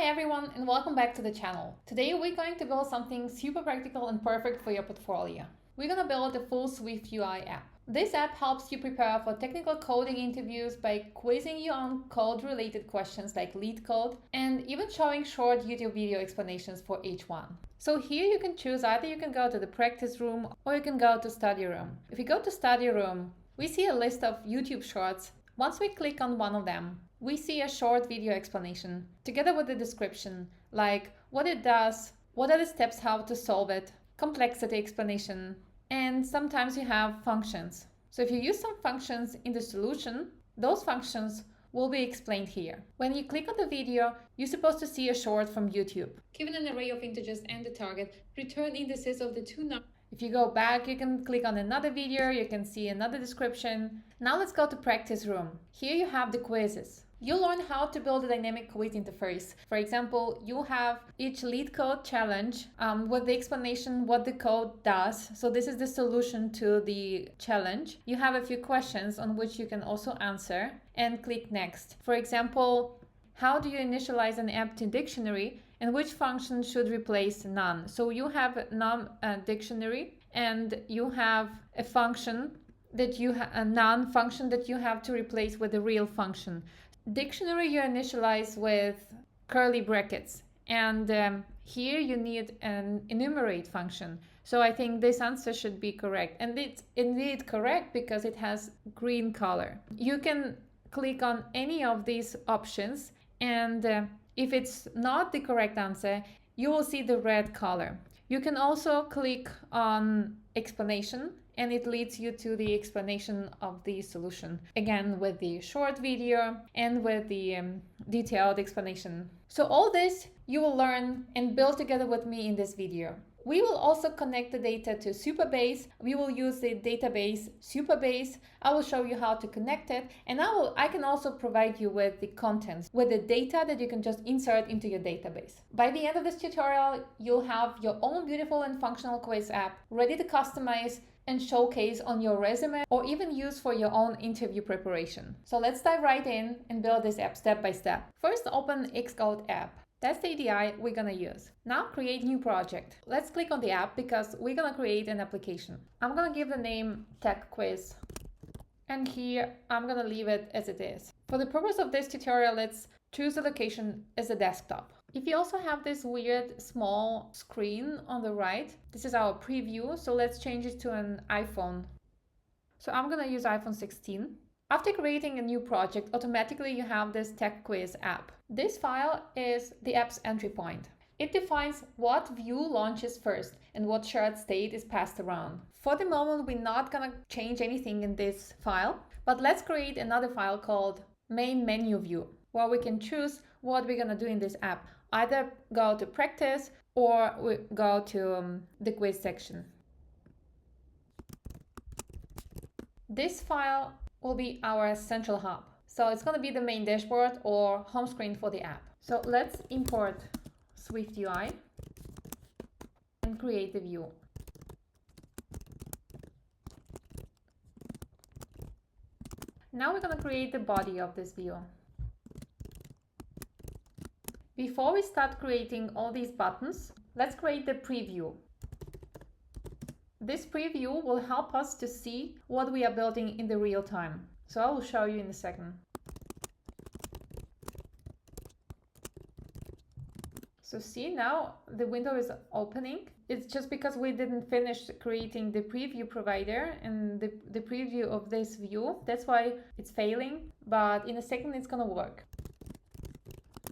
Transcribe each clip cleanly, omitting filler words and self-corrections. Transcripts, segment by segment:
everyone, and welcome back to the channel. Today we're going to build something super practical and perfect for your portfolio. We're going to build a full SwiftUI app. This app helps you prepare for technical coding interviews by quizzing you on code-related questions like lead code and even showing short YouTube video explanations for each one. So here you can choose either you can go to the practice room or you can go to study room. If you go to study room, we see a list of YouTube shorts. Once we click on one of them, we see a short video explanation together with the description, like what it does, what are the steps how to solve it, complexity explanation, and sometimes you have functions. So if you use some functions in the solution, those functions will be explained here. When you click on the video, you're supposed to see a short from YouTube. Given an array of integers and the target, return indices of the two numbers. If you go back, you can click on another video, you can see another description. Now let's go to practice room. Here you have the quizzes. You'll learn how to build a dynamic quiz interface. For example, you have each lead code challenge with the explanation what the code does. So this is the solution to the challenge. You have a few questions on which you can also answer and click next. For example, how do you initialize an empty dictionary and which function should replace none? So you have a none dictionary and you have a function that a none function that you have to replace with a real function. Dictionary you initialize with curly brackets, and here you need an enumerate function. So I think this answer should be correct, and it's indeed correct because it has green color. You can click on any of these options, and if it's not the correct answer, you will see the red color. You can also click on explanation and it leads you to the explanation of the solution, again with the short video and with the detailed explanation. So all this you will learn and build together with me in this video. We will also connect the data to Supabase. We will use the database Supabase. I will show you how to connect it, and I can also provide you with the contents, with the data that you can just insert into your database. By the end of this tutorial, you'll have your own beautiful and functional quiz app ready to customize and showcase on your resume or even use for your own interview preparation. So let's dive right in and build this app step by step. First, open Xcode app. That's the ADI we're gonna use. Now create new project. Let's click on the app because we're gonna create an application. I'm gonna give the name Tech Quiz. And here I'm gonna leave it as it is. For the purpose of this tutorial, let's choose the location as a desktop. If you also have this weird small screen on the right, this is our preview. So let's change it to an iPhone. So I'm gonna use iPhone 16. After creating a new project, automatically you have this Tech Quiz app. This file is the app's entry point. It defines what view launches first and what shared state is passed around. For the moment, we're not gonna change anything in this file, but let's create another file called MainMenuView, where we can choose what we're gonna do in this app. Either go to practice or we go to the quiz section. This file will be our central hub. So it's going to be the main dashboard or home screen for the app. So let's import SwiftUI and create the view. Now we're going to create the body of this view. Before we start creating all these buttons, let's create the preview. This preview will help us to see what we are building in the real time. So I will show you in a second. So see, now the window is opening. It's just because we didn't finish creating the preview provider and the preview of this view. That's why it's failing, but in a second it's gonna work.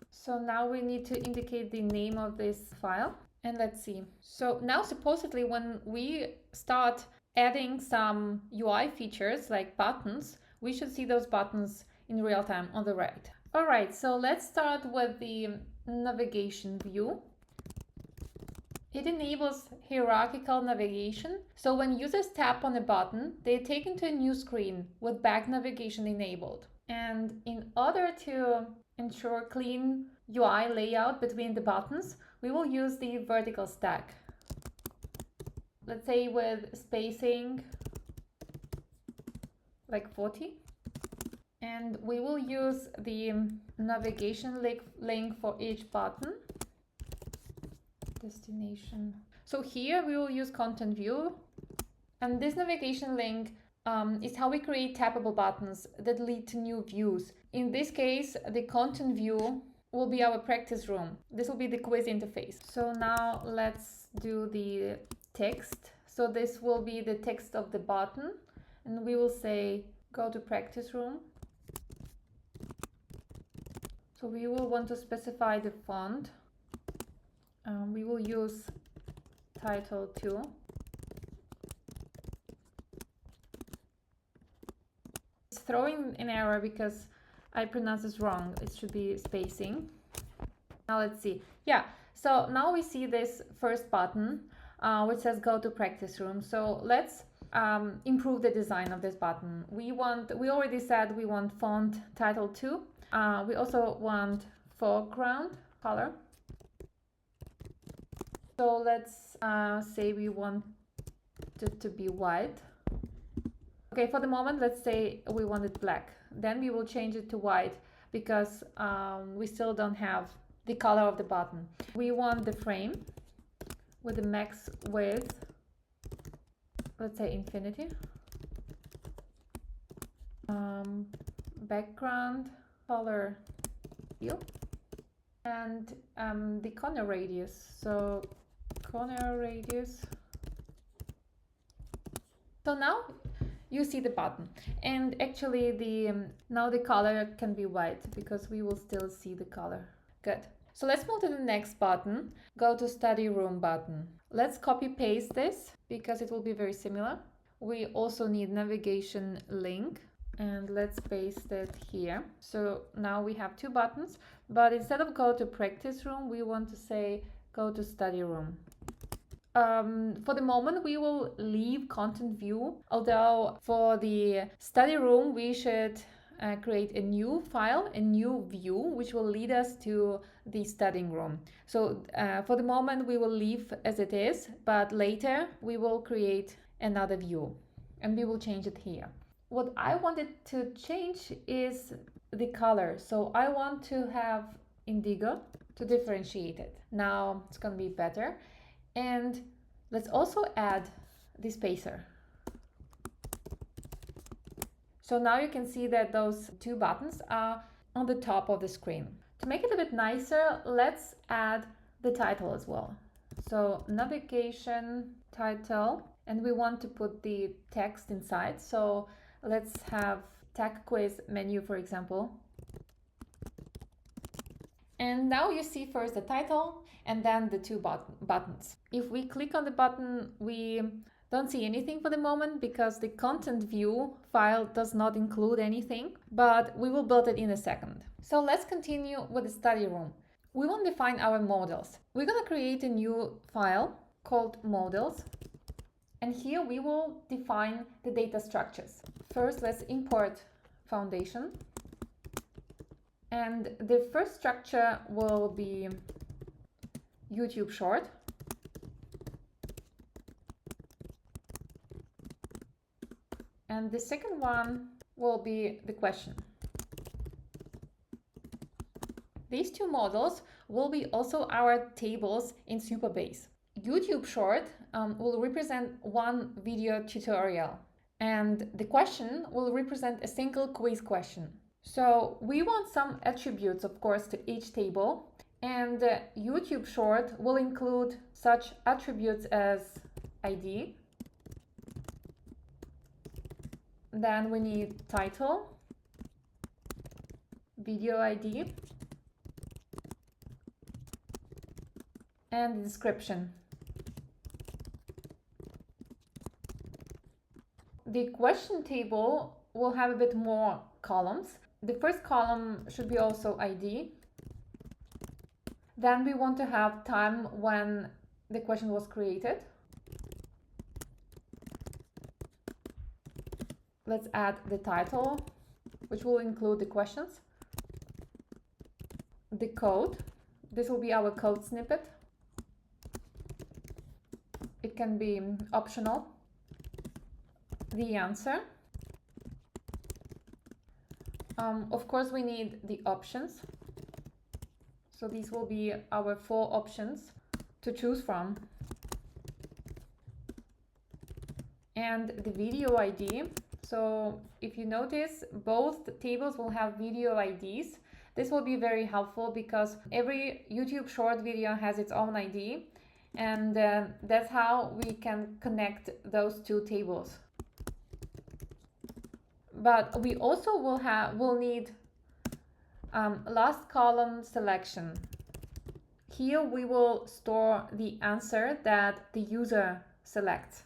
So now we need to indicate the name of this file. And let's see. So now supposedly when we start adding some UI features like buttons, we should see those buttons in real time on the right. All right, so let's start with the navigation view. It enables hierarchical navigation. So when users tap on a button, they're taken to a new screen with back navigation enabled. And in order to ensure clean UI layout between the buttons, we will use the vertical stack. Let's say with spacing like 40. And we will use the navigation link for each button. Destination. So here we will use Content View. And this navigation link is how we create tappable buttons that lead to new views. In this case, the Content View will be our practice room. This will be the quiz interface. So now let's do the text. So this will be the text of the button. And we will say, go to practice room. So we will want to specify the font. We will use title 2. It's throwing an error because I pronounced this wrong. It should be spacing. Now let's see. Yeah, so now we see this first button which says go to practice room. So let's improve the design of this button. We already said we want font title 2. We also want foreground color. So let's say we want it to be white. Okay, for the moment, let's say we want it black. Then we will change it to white because we still don't have the color of the button. We want the frame with the max width, let's say infinity. Background color hue. And the corner radius. So corner radius. So now you see the button, and actually now the color can be white because we will still see the color. Good. So let's move to the next button. Go to study room button. Let's copy paste this because it will be very similar. We also need navigation link, and let's paste it here. So now we have two buttons, but instead of go to practice room, we want to say go to study room. For the moment, we will leave content view, although for the study room, we should create a new file, a new view, which will lead us to the studying room. So for the moment, we will leave as it is, but later we will create another view and we will change it here. What I wanted to change is the color. So I want to have indigo to differentiate it. Now it's going to be better. And let's also add the spacer. So now you can see that those two buttons are on the top of the screen. To make it a bit nicer, let's add the title as well. So navigation title, and we want to put the text inside. So let's have tech quiz menu, for example. And now you see first the title and then the two buttons. If we click on the button, we don't see anything for the moment because the content view file does not include anything, but we will build it in a second. So let's continue with the study room. We want to define our models. We're going to create a new file called models. And here we will define the data structures. First, let's import foundation. And the first structure will be YouTube short. And the second one will be the question. These two models will be also our tables in Supabase. YouTube short will represent one video tutorial, and the question will represent a single quiz question. So we want some attributes, of course, to each table, and YouTube short will include such attributes as ID. Then we need title, video ID, and description. The question table will have a bit more columns. The first column should be also ID. Then we want to have time when the question was created. Let's add the title, which will include the questions. The code. This will be our code snippet. It can be optional. The answer. Of course, we need the options. So these will be our 4 options to choose from. And the video ID. So if you notice, both tables will have video IDs. This will be very helpful because every YouTube short video has its own ID, and that's how we can connect those 2 tables. But we also will need last column selection. Here we will store the answer that the user selects.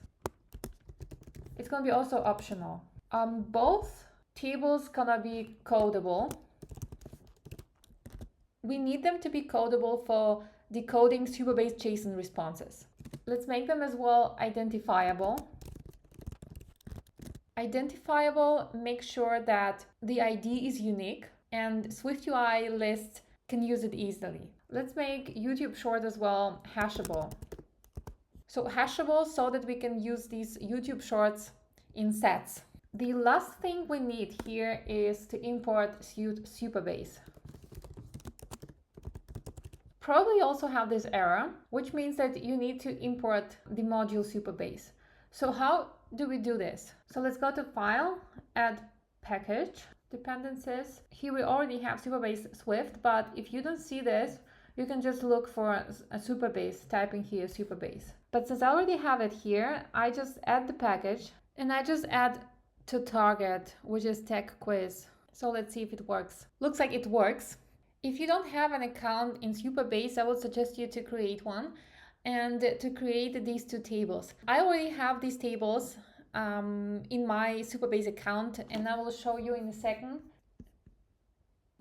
It's going to be also optional. Both tables gonna be codable. We need them to be codable for decoding Supabase JSON responses. Let's make them as well identifiable. Identifiable, make sure that the ID is unique and SwiftUI list can use it easily. Let's make YouTube Short as well hashable. So hashable so that we can use these YouTube Shorts in sets. The last thing we need here is to import Supabase. Probably also have this error, which means that you need to import the module Supabase. So how do we do this? So let's go to File, Add Package, Dependencies. Here we already have Supabase.swift, but if you don't see this, you can just look for a Supabase, typing here Supabase. But since I already have it here, I just add the package and I just add to target, which is TechQuiz. So let's see if it works. Looks like it works. If you don't have an account in Supabase, I would suggest you to create one and to create these 2 tables. I already have these tables in my Supabase account, and I will show you in a second.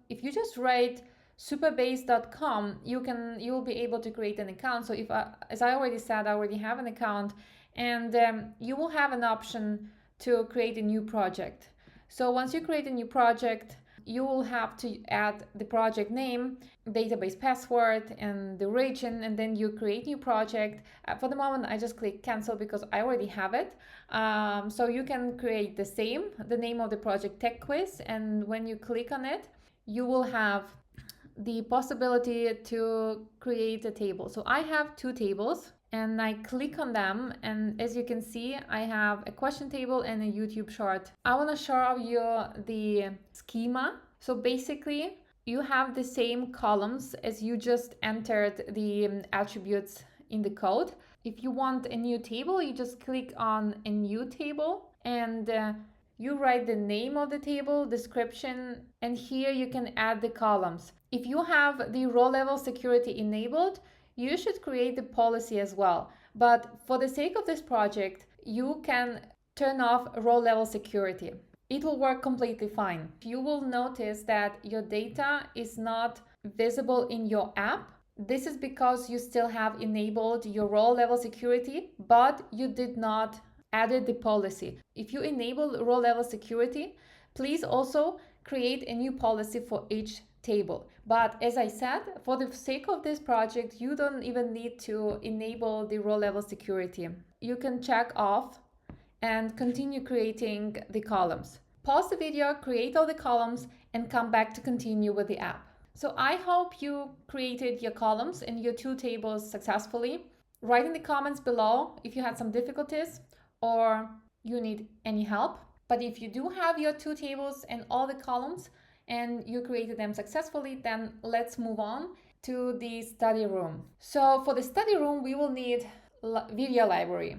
If you just write supabase.com, you'll be able to create an account. So if as I already said, I already have an account, and you will have an option to create a new project. So once you create a new project, you will have to add the project name, database password, and the region, and then you create new project. For the moment, I just click cancel because I already have it. So you can create the name of the project TechQuiz, and when you click on it, you will have the possibility to create a table. So I have 2 tables, and I click on them, and as you can see, I have a question table and a YouTube short. I want to show you the schema. So basically, you have the same columns as you just entered the attributes in the code. If you want a new table, you just click on a new table, and you write the name of the table, description, and here you can add the columns. If you have the row level security enabled, you should create the policy as well. But for the sake of this project, you can turn off row level security. It will work completely fine. You will notice that your data is not visible in your app. This is because you still have enabled your row level security, but you did not added the policy. If you enable row level security, please also create a new policy for each table. But as I said, for the sake of this project, you don't even need to enable the row level security. You can check off and continue creating the columns. Pause the video, create all the columns, and come back to continue with the app. So I hope you created your columns and your 2 tables successfully. Write in the comments below if you had some difficulties or you need any help. But if you do have your 2 tables and all the columns and you created them successfully, then let's move on to the study room. So for the study room, we will need video library,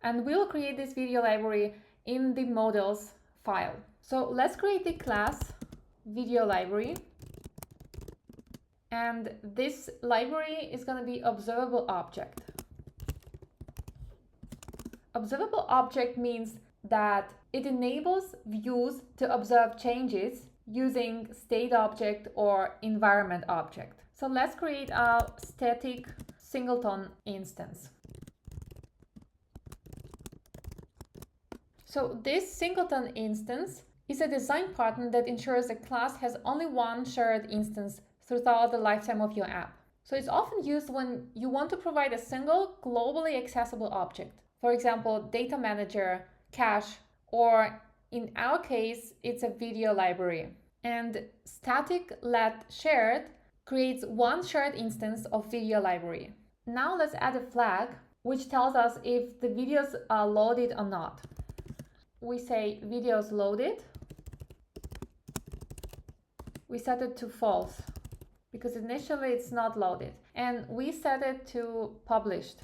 and we will create this video library in the models file. So let's create the class video library, and this library is going to be observable object. Observable object means that it enables views to observe changes using state object or environment object. So let's create a static singleton instance. So this singleton instance is a design pattern that ensures a class has only one shared instance throughout the lifetime of your app. So it's often used when you want to provide a single globally accessible object. For example, data manager, cache, or in our case, it's a video library. And static let shared creates one shared instance of video library. Now let's add a flag which tells us if the videos are loaded or not. We say videos loaded. We set it to false because initially it's not loaded. And we set it to published.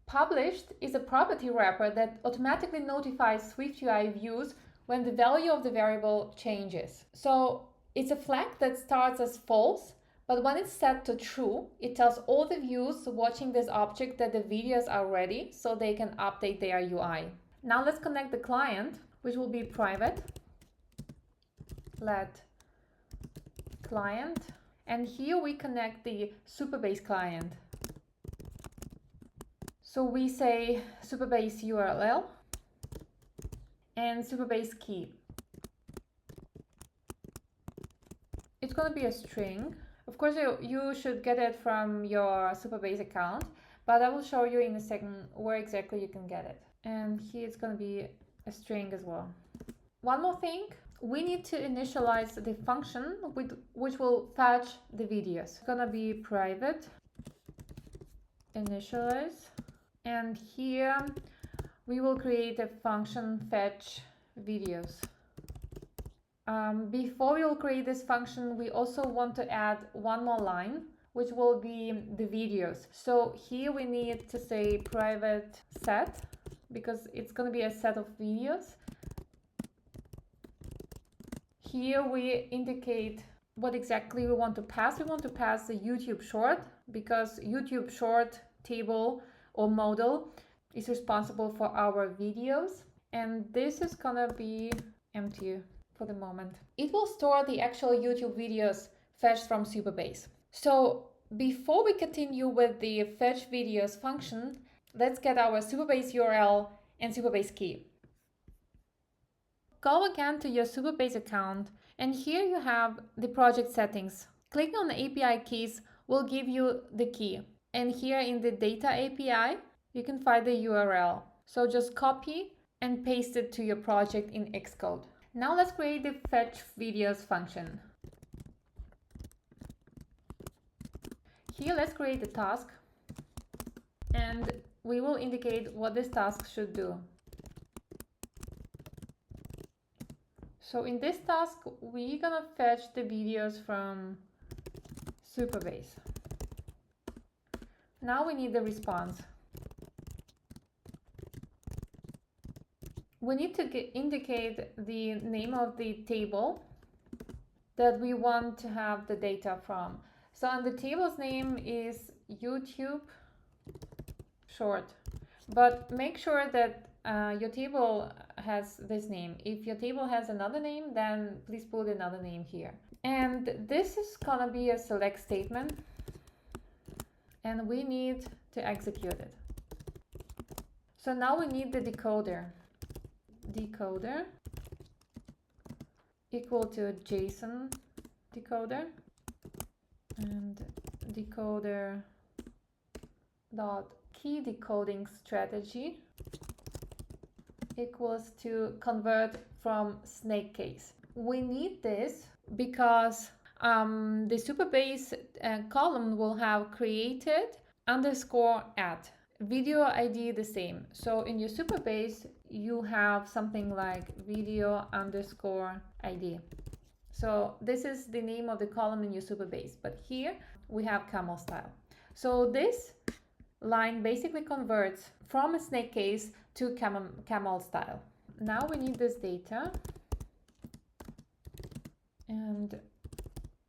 Published is a property wrapper that automatically notifies SwiftUI views when the value of the variable changes. So it's a flag that starts as false, but when it's set to true, it tells all the views watching this object that the videos are ready so they can update their UI. Now let's connect the client, which will be private let client, and here we connect the Supabase client. So we say Supabase URL and Supabase key. It's going to be a string. Of course, you should get it from your Supabase account, but I will show you in a second where exactly you can get it. And here it's going to be a string as well. One more thing, we need to initialize the function which will fetch the videos. It's going to be private initialize, and here we will create a function fetch videos. Before we will create this function, we also want to add one more line, which will be the videos. So here we need to say private set, because it's going to be a set of videos. Here we indicate what exactly we want to pass. We want to pass the YouTube short, because YouTube short table or model is responsible for our videos. And this is gonna be empty for the moment. It will store the actual YouTube videos fetched from Supabase. So before we continue with the fetch videos function, let's get our Supabase URL and Supabase key. Go again to your Supabase account, and here you have the project settings. Clicking on the API keys will give you the key. And here in the data API, you can find the URL. So just copy and paste it to your project in Xcode. Now let's create the fetch videos function. Here let's create a task, and we will indicate what this task should do. So in this task, we're gonna fetch the videos from Supabase. Now we need the response. We need to indicate the name of the table that we want to have the data from. So and the table's name is YouTube short, but make sure that your table has this name. If your table has another name, then please put another name here. And this is gonna be a select statement, and we need to execute it. So now we need the decoder. Decoder equal to JSON decoder, and decoder dot key decoding strategy equals to convert from snake case. We need this because the Supabase column will have created underscore at video ID the same. So in your Supabase you have something like video underscore ID. So this is the name of the column in your Supabase, but here we have camel style. So this line basically converts from a snake case to camel style. Now we need this data, and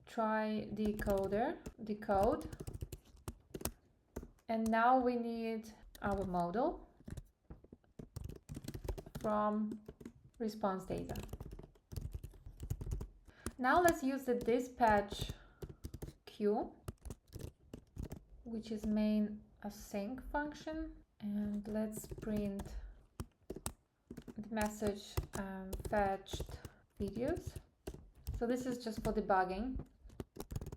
try decoder, decode. And now we need our model from response data. Now let's use the dispatch queue, which is main async function, and let's print the message fetched videos. So this is just for debugging.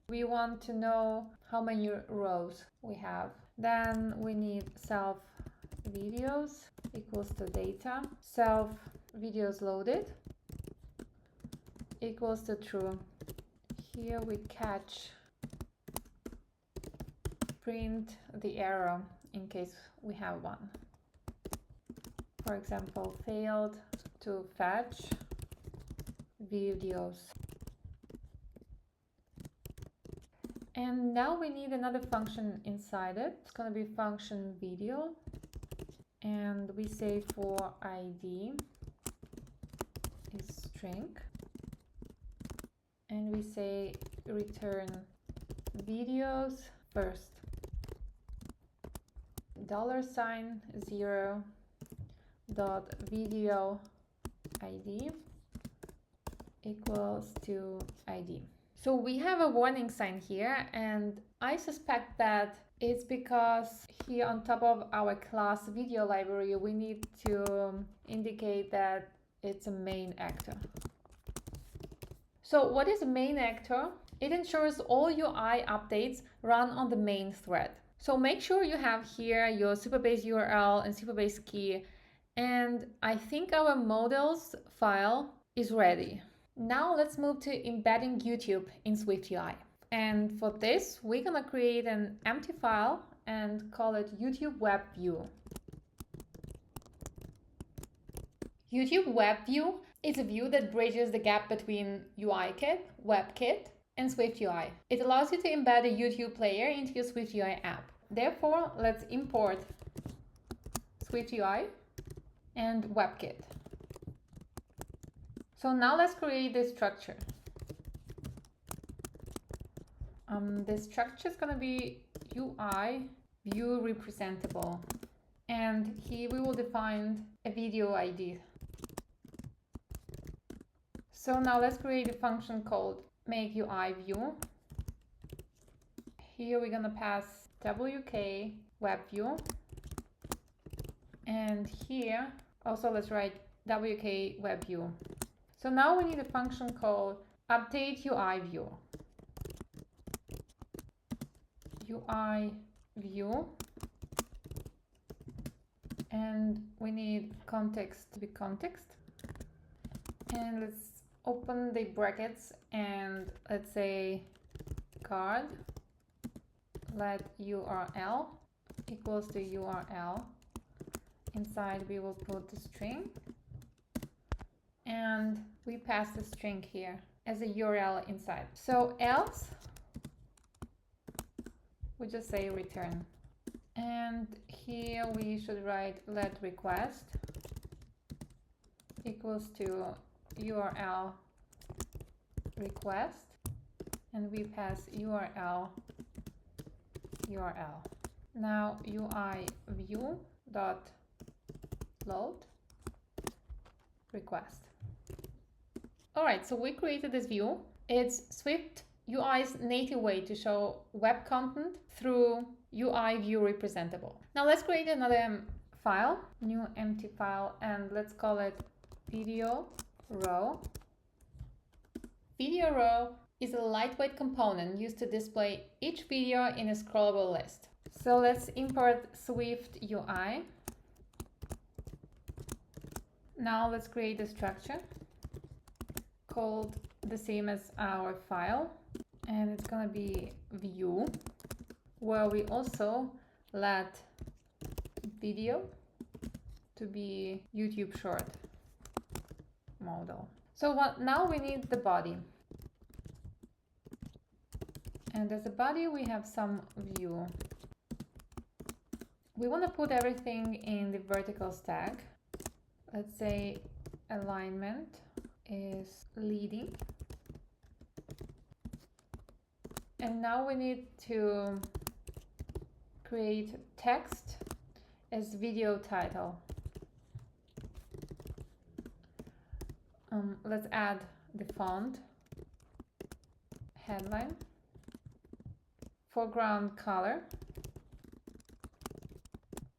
We want to know how many rows we have. Then we need self videos equals to data, self videos loaded equals to true. Here we catch print the error in case we have one. For example, failed to fetch videos. And now we need another function inside it. It's going to be function video. And we say for ID is string. And we say return videos first. $0 dot video ID equals to ID. So we have a warning sign here, and I suspect that it's because here on top of our class video library, we need to indicate that it's a main actor. So what is a main actor? It ensures all UI updates run on the main thread. So make sure you have here your Supabase URL and Supabase key. And I think our models file is ready. Now let's move to embedding YouTube in SwiftUI. And for this, we're gonna create an empty file and call it YouTubeWebView. YouTubeWebView is a view that bridges the gap between UIKit, WebKit, and SwiftUI. It allows you to embed a YouTube player into your SwiftUI app. Therefore, let's import SwiftUI and WebKit. So now let's create this structure. This structure is going to be UI view representable. And here we will define a video ID. So now let's create a function called makeUIView. Here we're going to pass WK WebView. And here also let's write WK WebView. So now we need a function called updateUIView. UI view, and we need context to be context. And let's open the brackets and let's say card let URL equals to URL. Inside we will put the string, and we pass the string here as a URL inside. So else we just say return. And here we should write let request equals to URL request, and we pass URL. Now UI view dot load request. All right, so we created this view. It's Swift UI's native way to show web content through UI view representable. Now let's create another file, new empty file, and let's call it VideoRow. VideoRow is a lightweight component used to display each video in a scrollable list. So let's import SwiftUI. Now let's create a structure called the same as our file, and it's gonna be view, where we also let video to be YouTube short model. So now we need the body, and as a body we have some view. We want to put everything in the vertical stack. Let's say alignment is leading. And now we need to create text as video title. Let's add the font, headline, foreground color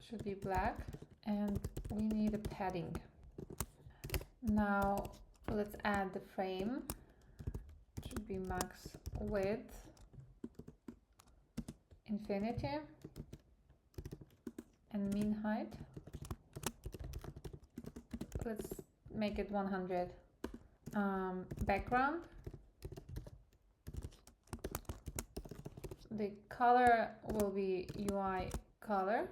should be black, and we need a padding. Now let's add the frame, should be max width, infinity, and mean height let's make it 100. Background. The color will be UI color,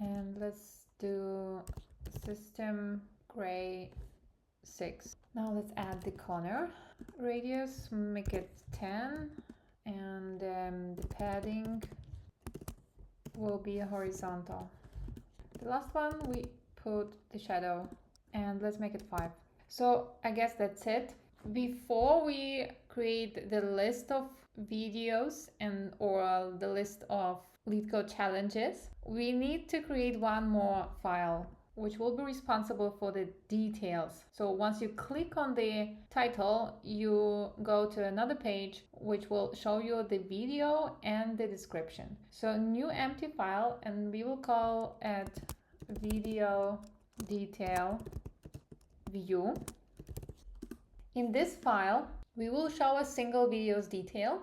and let's do system gray 6. Now let's add the corner radius, make it 10, and the padding will be horizontal. The last one we put the shadow, and let's make it 5. So I guess that's it. Before we create the list of videos or the list of LeetCode challenges, we need to create one more file which will be responsible for the details. So once you click on the title, you go to another page which will show you the video and the description. So new empty file, and we will call it VideoDetailView. In this file, we will show a single video's detail,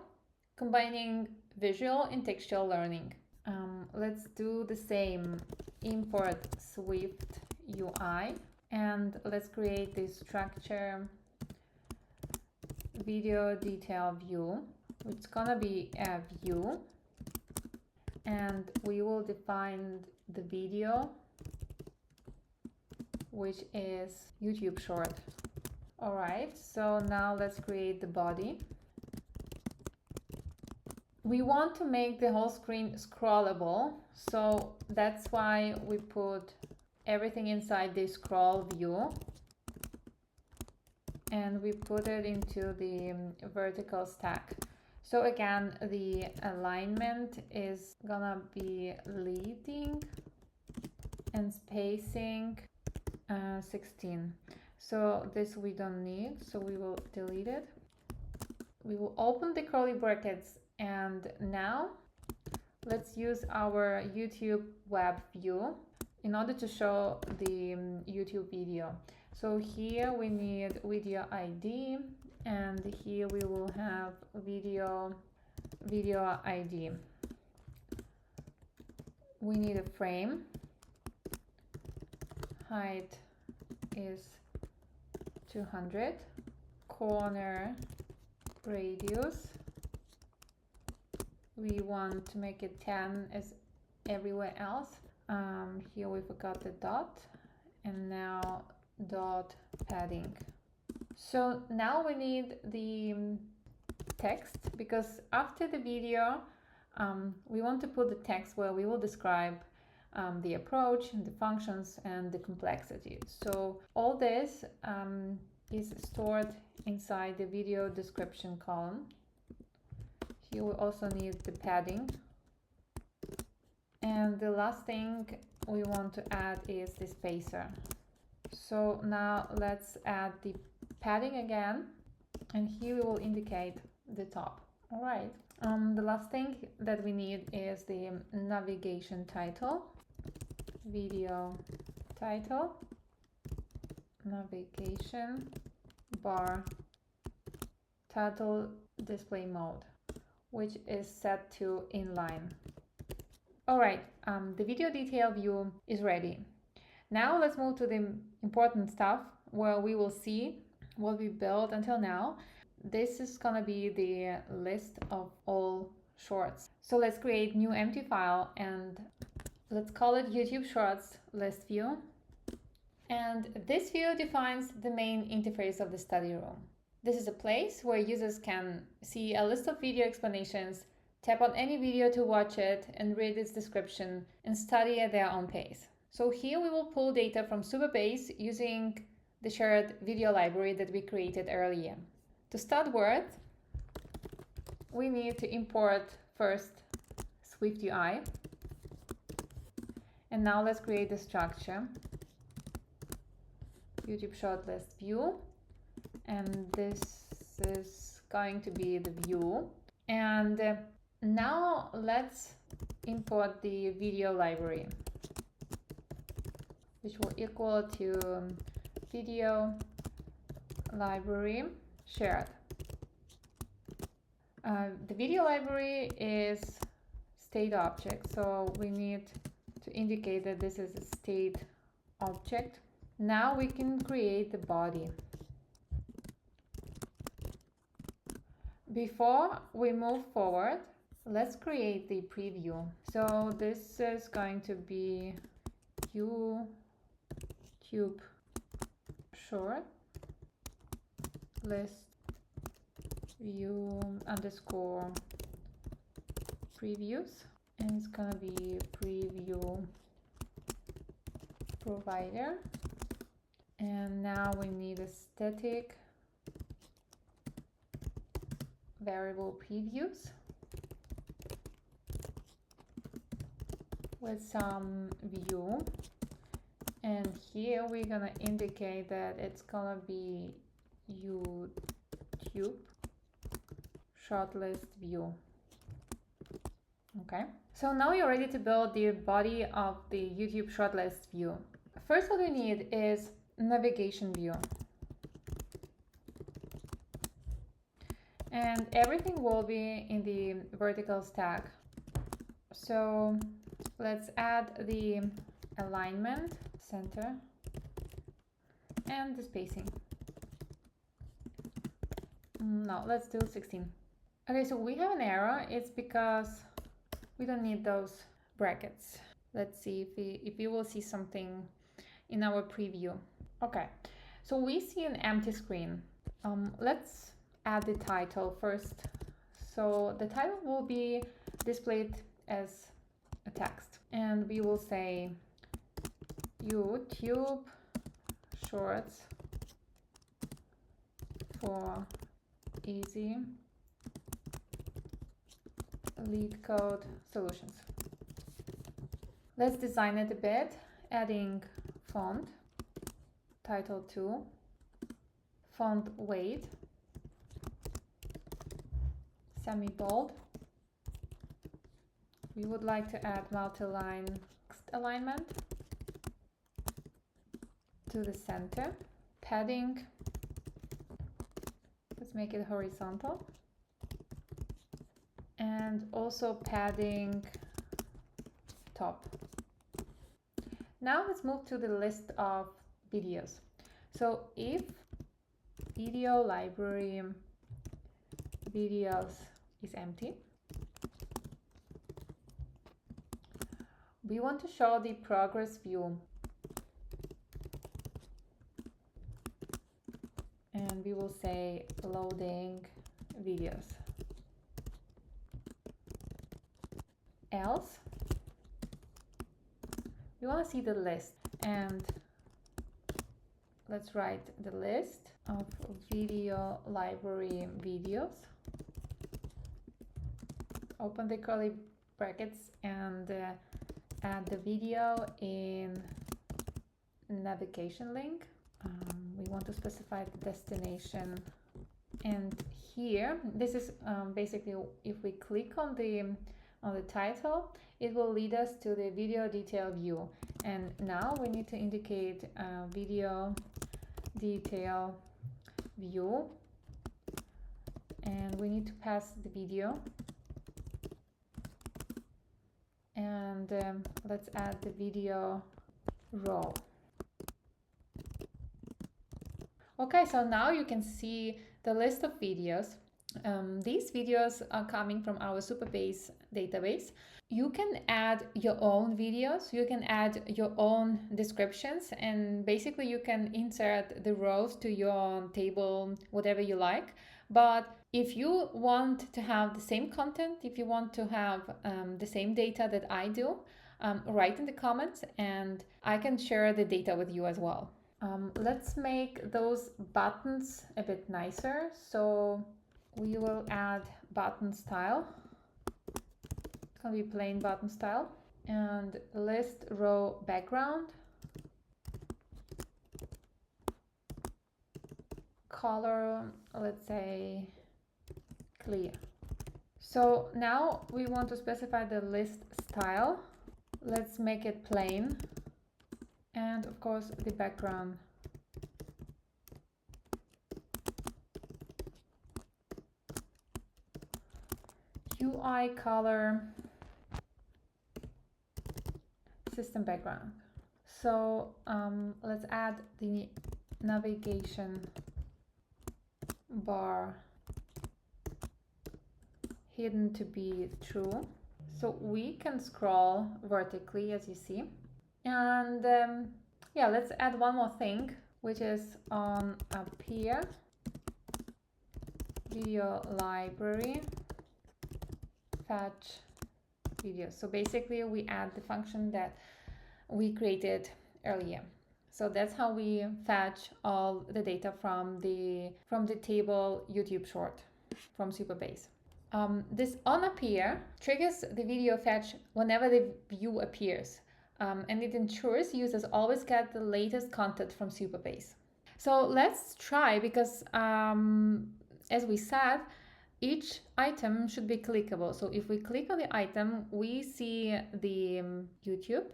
combining visual and textual learning. Let's do the same. Import SwiftUI, and let's create this structure VideoDetailView, which is gonna be a view, and we will define the video, which is YouTube short. All right, so now let's create the body. We want to make the whole screen scrollable, so that's why we put everything inside the scroll view, and we put it into the vertical stack. So again, the alignment is gonna be leading and spacing 16. So this we don't need, so we will delete it. We will open the curly brackets, and now let's use our YouTube web view in order to show the YouTube video. So here we need video ID, and here we will have video ID. We need a frame. Height is 200. Corner radius, we want to make it 10 as everywhere else. Here we forgot the dot, and now dot padding. So now we need the text, because after the video we want to put the text where we will describe the approach, the functions, and the complexity. So all this is stored inside the video description column. Here we also need the padding. And the last thing we want to add is the spacer. So now let's add the padding again, and here we will indicate the top. All right. The last thing that we need is the navigation title. Video title, navigation bar, title display mode, which is set to inline. All right, the video detail view is ready. Now let's move to the important stuff where we will see what we built until now. This is gonna be the list of all shorts. So let's create new empty file, and let's call it YouTubeShortsListView. And this view defines the main interface of the study room. This is a place where users can see a list of video explanations, tap on any video to watch it, and read its description, and study at their own pace. So here we will pull data from Supabase using the shared video library that we created earlier. To start with, we need to import first SwiftUI. And now let's create the structure. YouTubeShortsListView. And this is going to be the view. And now let's import the video library, which will equal to video library shared. The video library is state object, so we need to indicate that this is a state object. Now we can create the body. Before we move forward, let's create the preview. So this is going to be YouTube short list view underscore previews, and it's gonna be preview provider. And now we need a static variable previews with some view, and here we're gonna indicate that it's gonna be YouTube shortlist view. Okay, so now you're ready to build the body of the YouTube shortlist view. First, what we need is navigation view, and everything will be in the vertical stack. So let's add the alignment, center, and the spacing. No, let's do 16. Okay, so we have an error. It's because we don't need those brackets. Let's see if we will see something in our preview. Okay, so we see an empty screen. Let's add the title first. So the title will be displayed as a text, and we will say YouTube Shorts for easy lead code solutions. Let's design it a bit, adding font, title 2, font weight, semi-bold. We would like to add multi-line text alignment to the center, padding, let's make it horizontal, and also padding top. Now let's move to the list of videos. So if video library videos is empty, we want to show the progress view, and we will say loading videos. Else, we want to see the list, and let's write the list of video library videos. Open the curly brackets and add the video in navigation link. We want to specify the destination, and here this is basically if we click on the title, it will lead us to the video detail view, and now we need to indicate video detail view, and we need to pass the video, and let's add the video row. Okay, so now you can see the list of videos. These videos are coming from our Supabase database. You can add your own videos, you can add your own descriptions, and basically you can insert the rows to your table, whatever you like. But if you want to have the same content, if you want to have the same data that I do, write in the comments and I can share the data with you as well. Let's make those buttons a bit nicer. So we will add button style. It's going to be plain button style, and list row background, color, let's say clear. So now we want to specify the list style. Let's make it plain, and of course the background. UI color, system background. So let's add the navigation bar hidden to be true. So we can scroll vertically, as you see. And yeah, let's add one more thing, which is on up here, video library, fetch video. So basically we add the function that we created earlier. So that's how we fetch all the data from the table YouTube short from Supabase. This on appear triggers the video fetch whenever the view appears, and it ensures users always get the latest content from Supabase. So let's try, because as we said, each item should be clickable. So if we click on the item, we see the YouTube.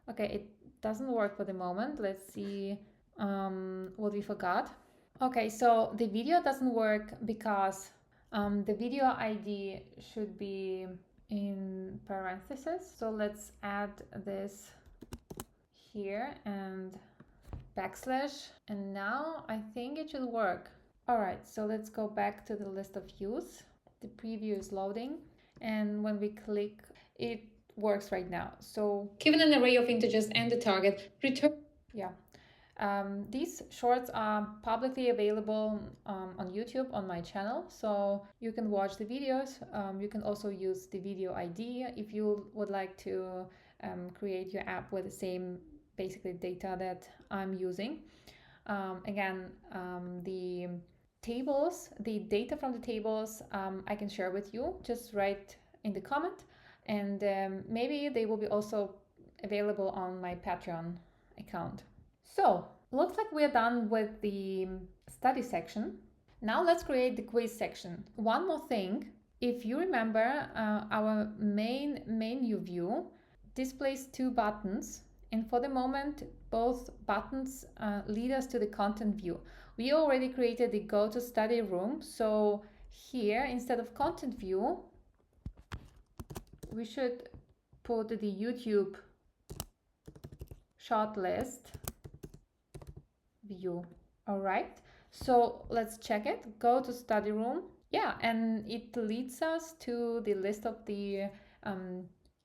Okay, it doesn't work for the moment. Let's see what we forgot. Okay, so the video doesn't work because the video ID should be in parentheses. So let's add this here and backslash, and now I think it should work. All right, so let's go back to the list of views. The preview is loading, and when we click, it works right now. So given an array of integers and the target, return. Yeah. These shorts are publicly available on YouTube on my channel, so you can watch the videos. You can also use the video ID if you would like to create your app with the same basically data that I'm using. Again, the tables, the data from the tables, I can share with you. Just write in the comment, and maybe they will be also available on my Patreon account. So, looks like we're done with the study section. Now let's create the quiz section. One more thing, if you remember, our main menu view displays two buttons, and for the moment, both buttons lead us to the content view. We already created the go to study room, so here, instead of content view, we should put the YouTube shortlist view. All right, so let's check it. Go to study room. Yeah, and it leads us to the list of the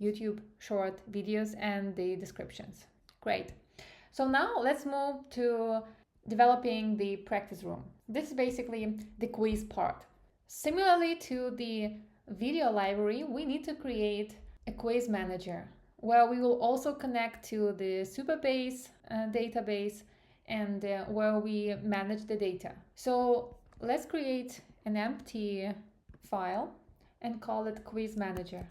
YouTube short videos and the descriptions. Great. So now let's move to developing the practice room. This is basically the quiz part. Similarly to the video library, we need to create a quiz manager where we will also connect to the Supabase database and where we manage the data. So let's create an empty file and call it Quiz Manager.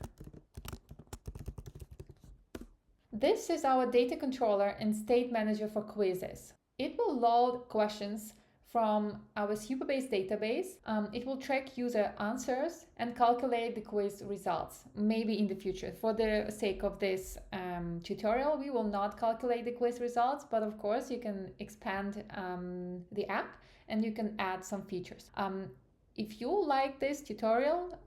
This is our data controller and state manager for quizzes. It will load questions from our Supabase database. It will track user answers and calculate the quiz results, maybe in the future. For the sake of this tutorial, we will not calculate the quiz results, but of course you can expand the app and you can add some features. If you like this tutorial,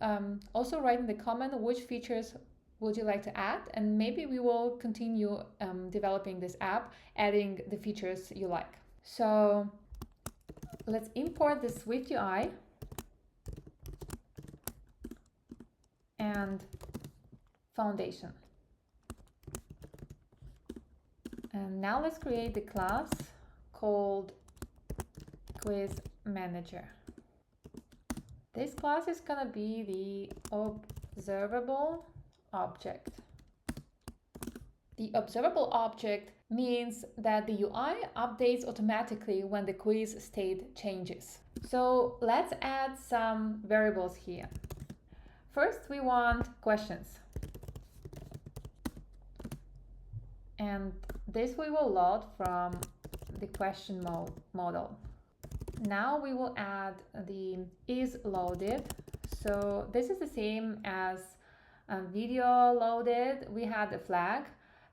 also write in the comment which features would you like to add, and maybe we will continue developing this app, adding the features you like. So let's import the SwiftUI and foundation. And now let's create the class called QuizManager. This class is gonna be the observable object. The observable object means that the UI updates automatically when the quiz state changes. So let's add some variables here. First, we want questions. And this we will load from the question model. Now we will add the is loaded. So this is the same as video loaded. We had a flag.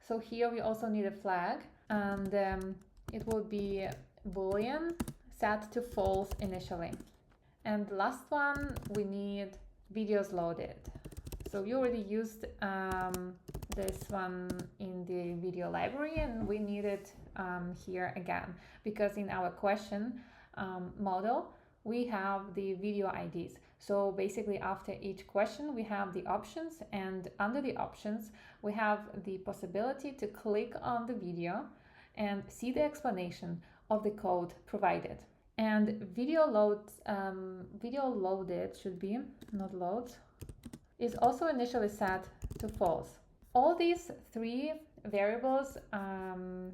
So here we also need a flag, and it will be Boolean set to false initially. And last one, we need videos loaded. So we already used this one in the video library, and we need it here again, because in our question model, we have the video IDs. So basically after each question, we have the options, and under the options, we have the possibility to click on the video and see the explanation of the code provided. And video loaded should be, not loads, is also initially set to false. All these three variables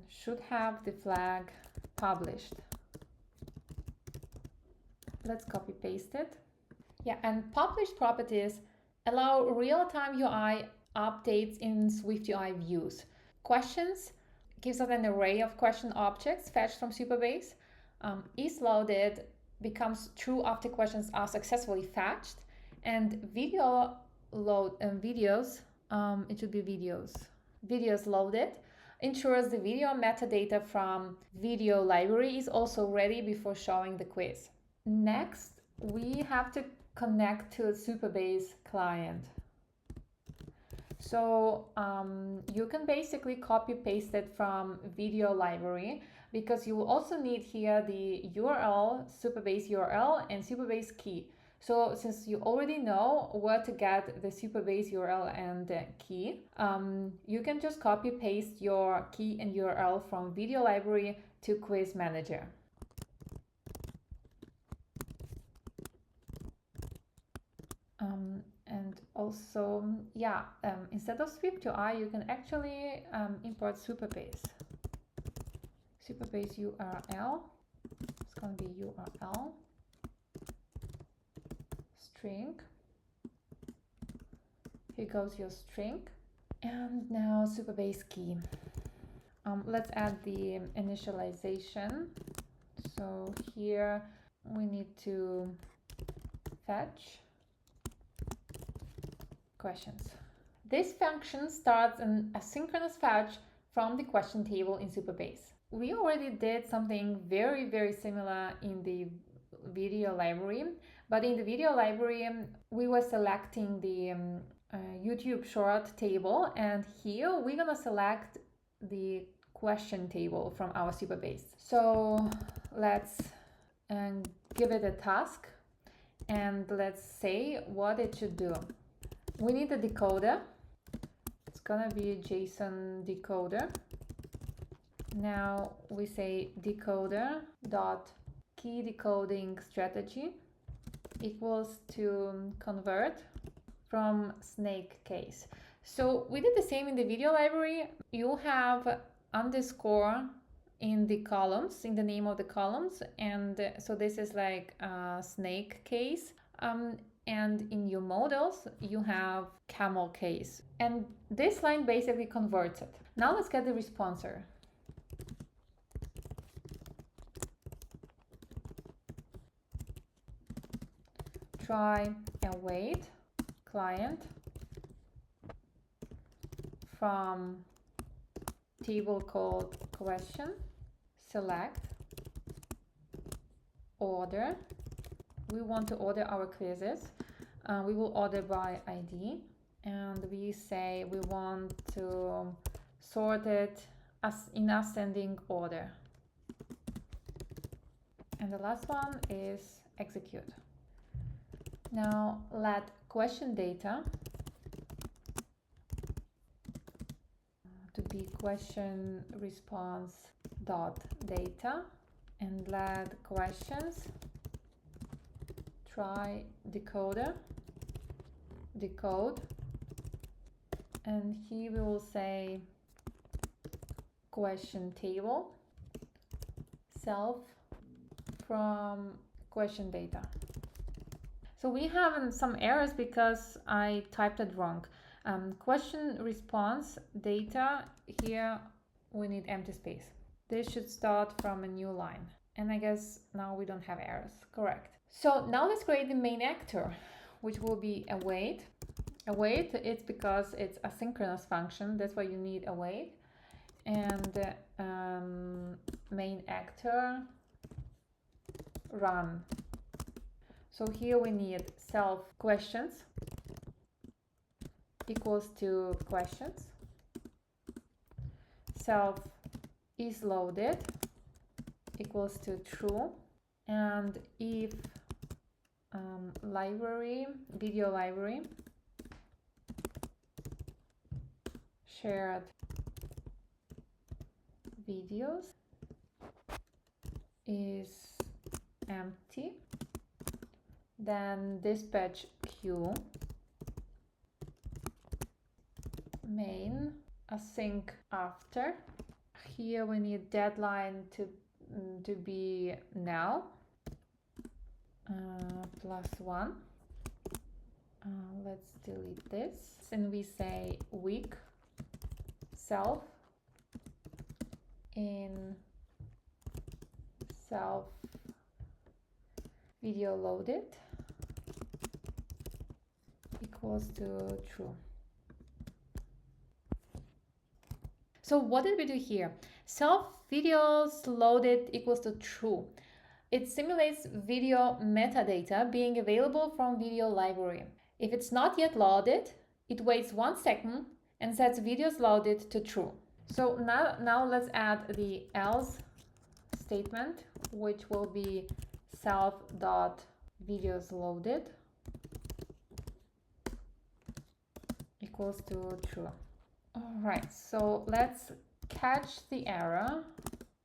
should have the flag published. Let's copy paste it. Yeah, and published properties allow real-time UI updates in SwiftUI views. Questions gives us an array of question objects fetched from Supabase. Is loaded becomes true after questions are successfully fetched, and video load and videos, it should be videos loaded ensures the video metadata from VideoLibrary is also ready before showing the quiz. Next, we have to connect to a Supabase client. So you can basically copy paste it from VideoLibrary, because you will also need here the URL, Supabase URL, and Supabase key. So since you already know where to get the Supabase URL and key, you can just copy paste your key and URL from VideoLibrary to QuizManager. And also, yeah, instead of SwiftUI, you can actually import Supabase. Supabase URL, it's going to be URL, string, here goes your string, and now Supabase key. Let's add the initialization. So here we need to fetch questions. This function starts an asynchronous fetch from the question table in Supabase. We already did something very, very similar in the video library, but in the video library, we were selecting the YouTube short table, and here we're gonna select the question table from our Supabase. So let's give it a task, and let's say what it should do. We need a decoder. It's gonna be a JSON decoder. Now we say decoder dot key decoding strategy equals to convert from snake case. So we did the same in the video library. You have underscore in the columns, in the name of the columns, and so this is like a snake case. And in your models, you have camel case. And this line basically converts it. Now let's get the responser. Try await client from table called question, select, order. We want to order our quizzes. We will order by ID, and we say we want to sort it as in ascending order. And the last one is execute. Now let question data to be question response dot data, and let questions try decoder decode, and here we will say question table self from question data. So we have some errors because I typed it wrong. Question response data, here we need empty space. This should start from a new line, and I guess now we don't have errors. Correct. So now let's create the main actor, which will be await. Await, it's because it's a synchronous function, that's why you need await. And main actor run. So here we need self questions equals to questions. Self is loaded equals to true. And if library, video library, shared videos is empty, then dispatch queue main async after. Here we need deadline to be now, +1. Let's delete this, and we say week self in self video loaded equals to true. So what did we do here? Self videos loaded equals to true. It simulates video metadata being available from video library. If it's not yet loaded, it waits 1 second and sets videos loaded to true. So now let's add the else statement, which will be self.videosLoaded equals to true. All right, so let's catch the error,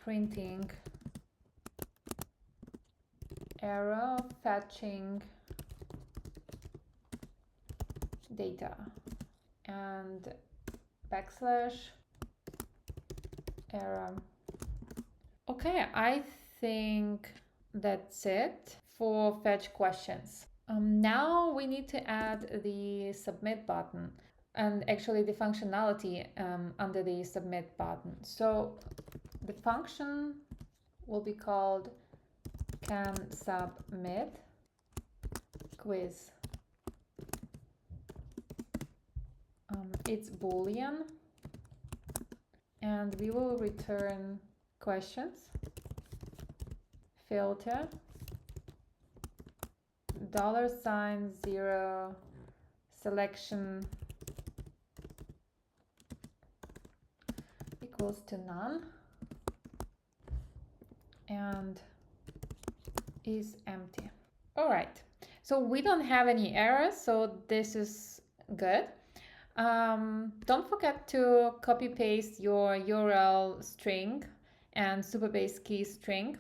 printing error fetching data and \error. Okay, I think that's it for fetch questions. Now we need to add the submit button and actually the functionality under the submit button. So the function will be called can submit quiz. It's Boolean, and we will return questions, filter, $0 selection equals to none, and is empty. All right, so we don't have any errors, so this is good. Don't forget to copy paste your URL string and Supabase key string.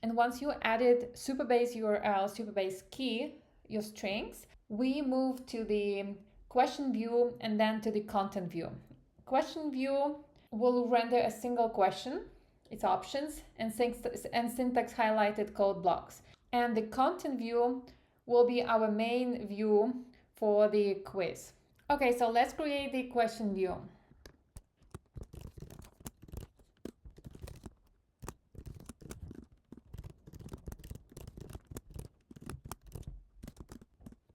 And once you added Supabase URL, Supabase key, your strings, we move to the question view and then to the content view. Question view will render a single question, its options, and syntax highlighted code blocks. And the content view will be our main view for the quiz. Okay, so let's create the question view.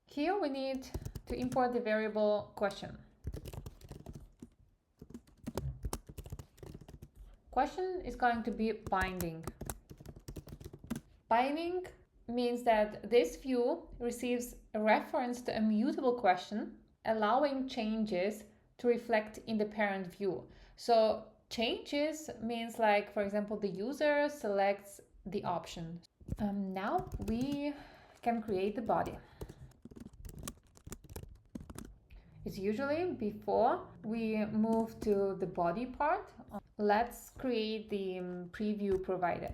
Here we need to import the variable question. Question is going to be binding. Binding means that this view receives a reference to a mutable question, allowing changes to reflect in the parent view. So changes means, like, for example, the user selects the option. Now we can create the body. It's usually before we move to the body part. Let's create the preview provider.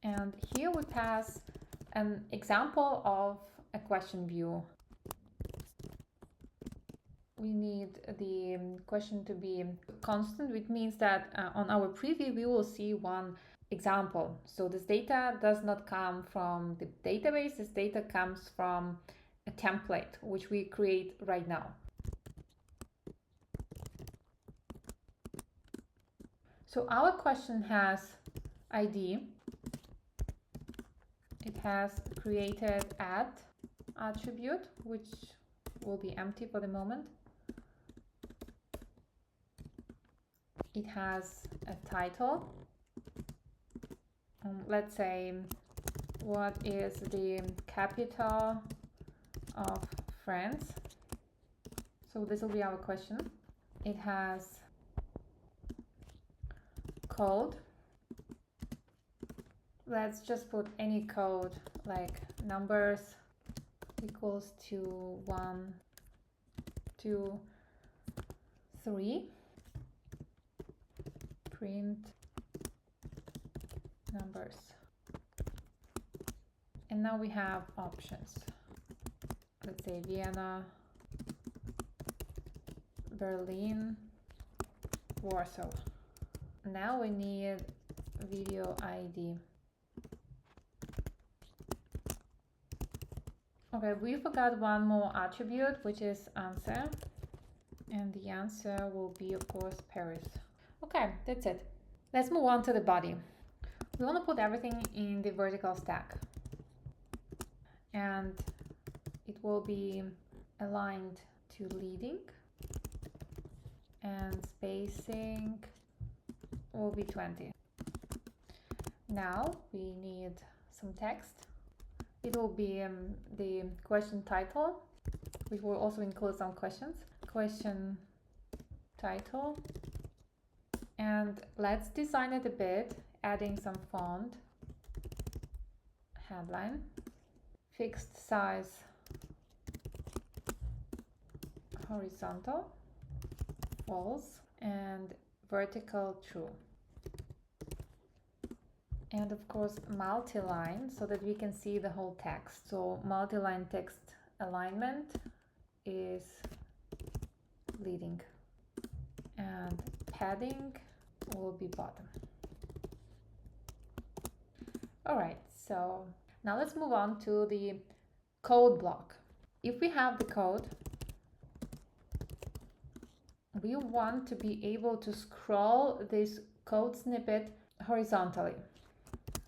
And here we pass an example of a question view. We need the question to be constant, which means that on our preview we will see one example. So this data does not come from the database, this data comes from a template which we create right now. So our question has ID. It has created add attribute, which will be empty for the moment. it has a title. Let's say, what is the capital of France? So this will be our question. It has code. Let's just put any code like numbers equals to 1, 2, 3. Print numbers. And now we have options. Let's say Vienna, Berlin, Warsaw. Now we need video ID. Okay, we forgot one more attribute, which is answer. And the answer will be, of course, Paris. Okay, that's it. Let's move on to the body. We want to put everything in the vertical stack. And it will be aligned to leading. And spacing will be 20. Now we need some text. It will be the question title, which will also include some questions. Question title. And let's design it a bit, adding some font. Headline. Fixed size horizontal, false, and vertical true. And of course multi-line, so that we can see the whole text. So multi-line text alignment is leading, and padding will be bottom. All right, so now let's move on to the code block. If we have the code, we want to be able to scroll this code snippet horizontally.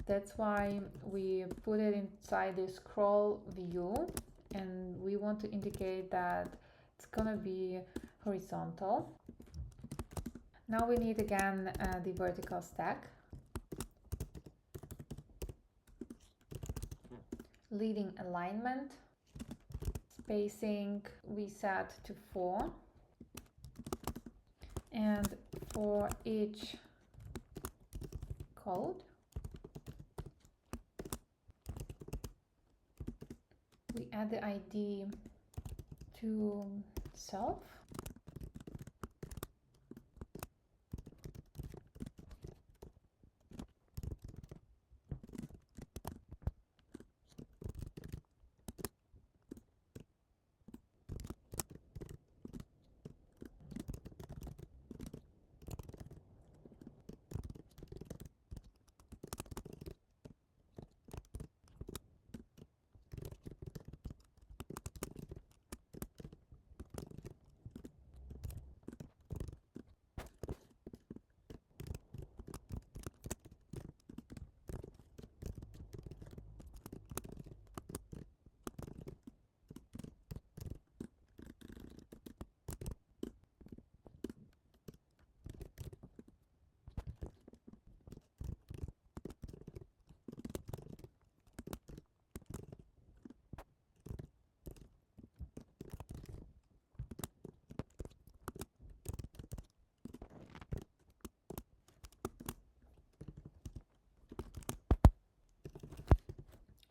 That's why we put it inside the scroll view, and we want to indicate that it's gonna be horizontal. Now we need again the vertical stack. Leading alignment. Spacing we set to 4. And for each code, we add the ID to self.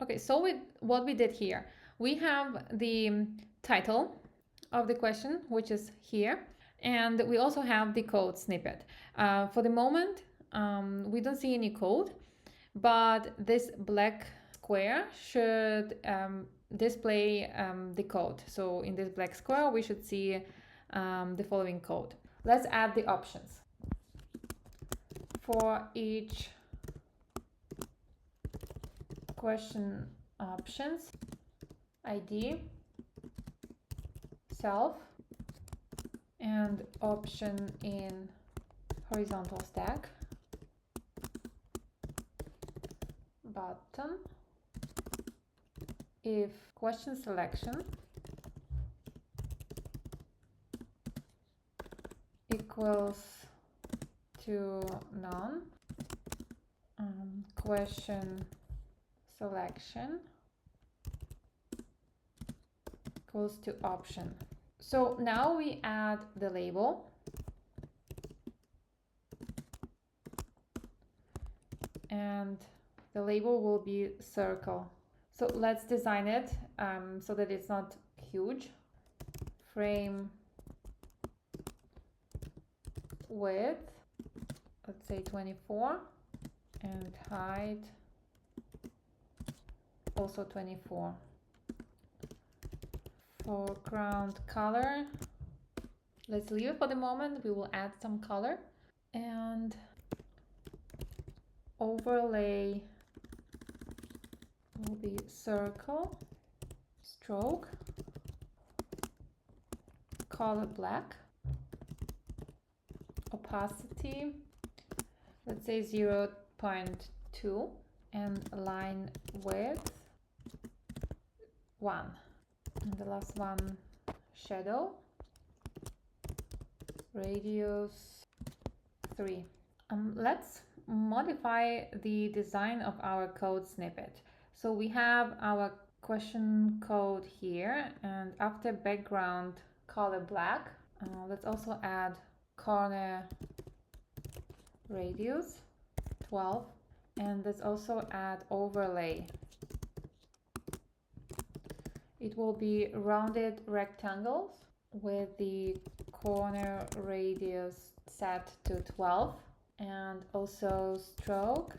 Okay, so what we did here, we have the title of the question, which is here, and we also have the code snippet. For the moment, we don't see any code, but this black square should display the code. So in this black square, we should see the following code. Let's add the options. For each question options, ID, self, and option in horizontal stack, button, if question selection equals to none. Question selection equals to option. So now we add the label. And the label will be circle. So let's design it so that it's not huge. Frame width, let's say 24, and height also 24. Foreground color, let's leave it for the moment. We will add some color. And overlay will be circle, stroke, color black, opacity, let's say 0.2, and line width 1. And the last one, shadow, radius 3. Let's modify the design of our code snippet. So we have our question code here, and after background color black, let's also add corner radius 12, and let's also add overlay. It will be rounded rectangles with the corner radius set to 12, and also stroke,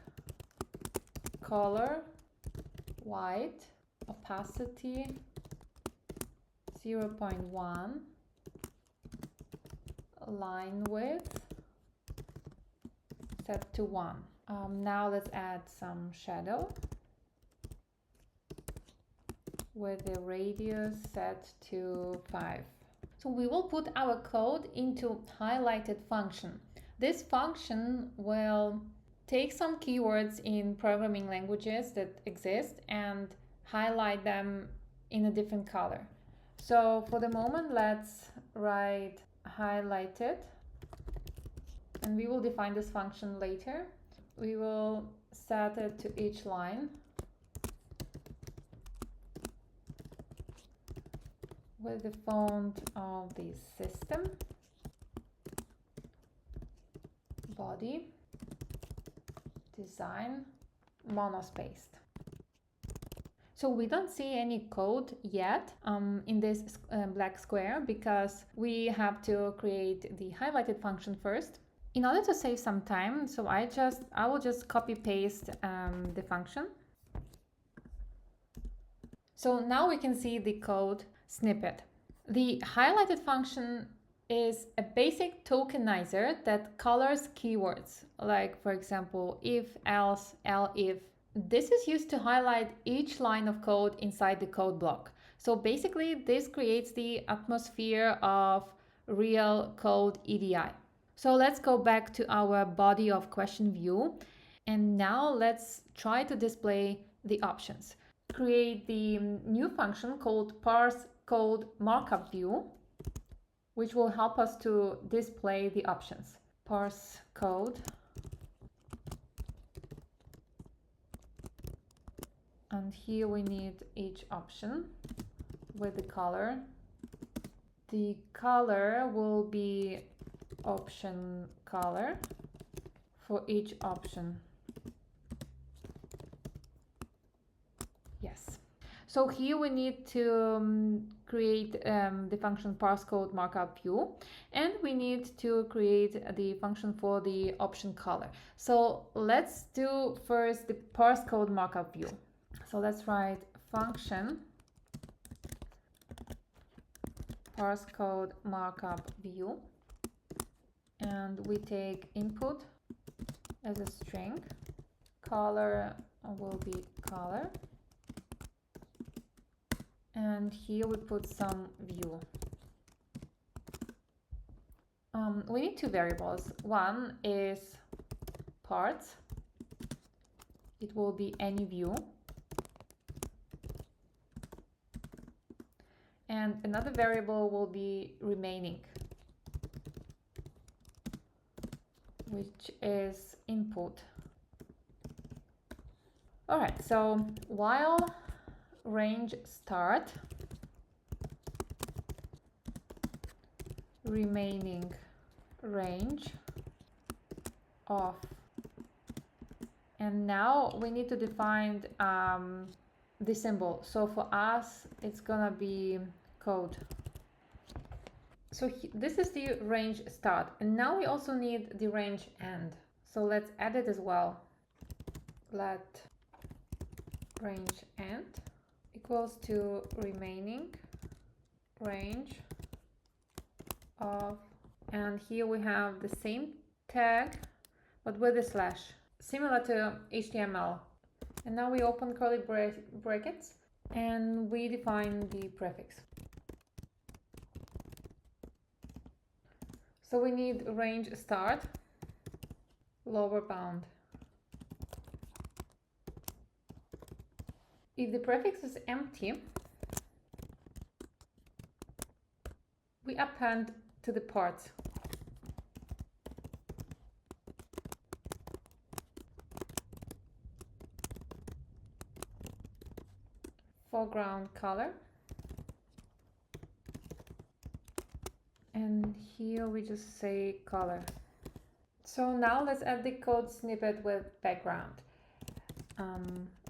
color, white, opacity 0.1, line width set to 1. Now let's add some shadow with the radius set to 5. So we will put our code into highlighted function. This function will take some keywords in programming languages that exist and highlight them in a different color. So for the moment, let's write highlighted, and we will define this function later. We will set it to each line with the font of the system, body, design, monospaced. So we don't see any code yet in this black square because we have to create the highlighted function first. In order to save some time, so I will just copy paste the function. So now we can see the code snippet. The highlighted function is a basic tokenizer that colors keywords, like for example, if, else, elif. This is used to highlight each line of code inside the code block. So basically, this creates the atmosphere of real code EDI. So let's go back to our body of question view, and now let's try to display the options. Create the new function called parse code markup view, which will help us to display the options. Parse code, and here we need each option with the color. The color will be option color for each option. Yes. So here we need to create the function parse code markup view, and we need to create the function for the option color. So let's do first the parse code markup view. So let's write function parse code markup view, and we take input as a string, color will be color, and here we put some view. We need two variables. One is parts, it will be any view, and another variable will be remaining. which is input. All right, so while range start, remaining range of, and now we need to define the symbol. So for us, it's gonna be code. So this is the range start, and now we also need the range end. So let's add it as well. Let range end equals to remaining range of, and here we have the same tag but with a slash, similar to HTML. And now we open curly brackets and we define the prefix. So we need range start, lower bound. If the prefix is empty, we append to the parts. Foreground color. And here we just say color. So now let's add the code snippet with background.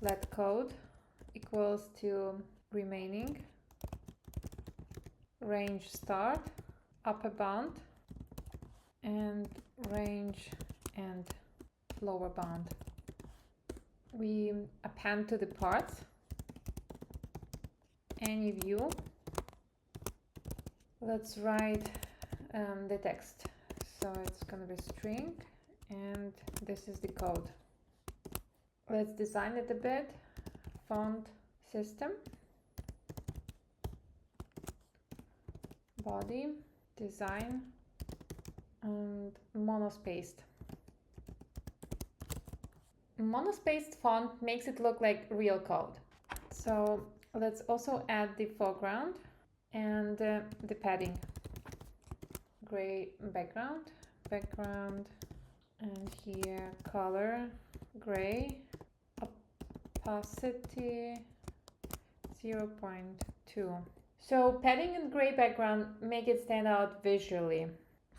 Let code equals to remaining range start, upper bound, and range and lower bound. We append to the parts any view. Let's write the text. So it's gonna be string, and this is the code. Let's design it a bit. Font system, body, design, and monospaced. Monospaced font makes it look like real code. So let's also add the foreground and the padding. Gray background, and here color, gray, opacity 0.2. So padding and gray background make it stand out visually.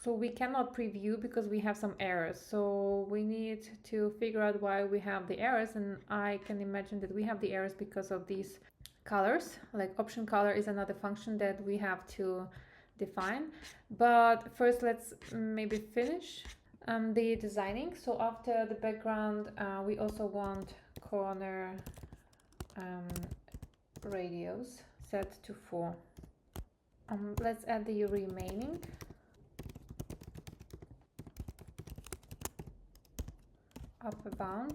So we cannot preview because we have some errors. So we need to figure out why we have the errors, and I can imagine that we have the errors because of these colors. Like option color is another function that we have to define. But first let's maybe finish the designing. So after the background, we also want corner radius set to 4. Let's add the remaining. Upper bound.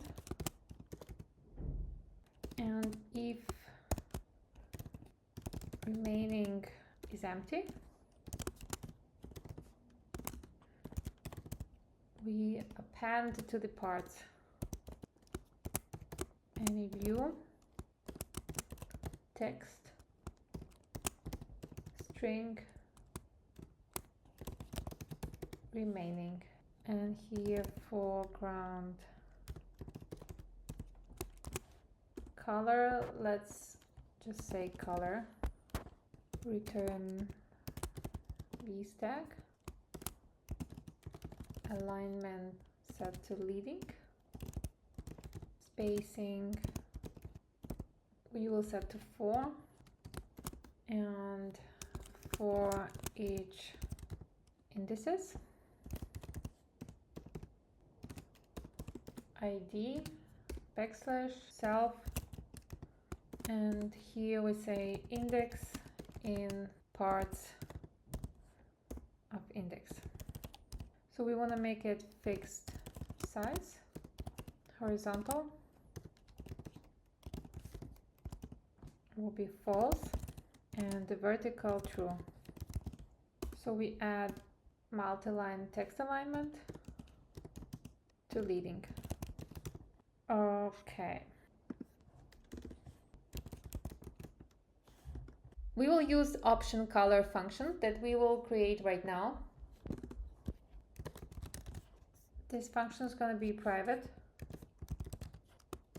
And if remaining is empty, we append to the parts any view, text, string, remaining, and here foreground color, let's just say color, return vstack, alignment set to leading, spacing we will set to 4, and for each indices, ID \self, and here we say index in parts of index. So we want to make it fixed size, horizontal will be false, and the vertical true. So we add multi-line text alignment to leading. Okay. We will use option color function that we will create right now This function is going to be private.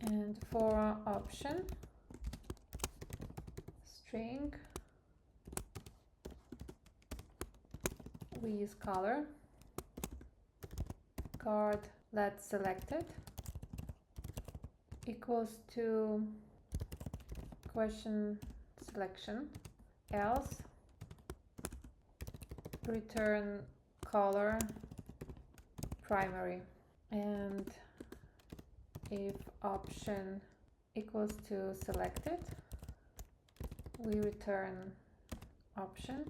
And for option, string, we use color, card let's selected equals to question selection, else return color primary, and if option equals to selected, we return option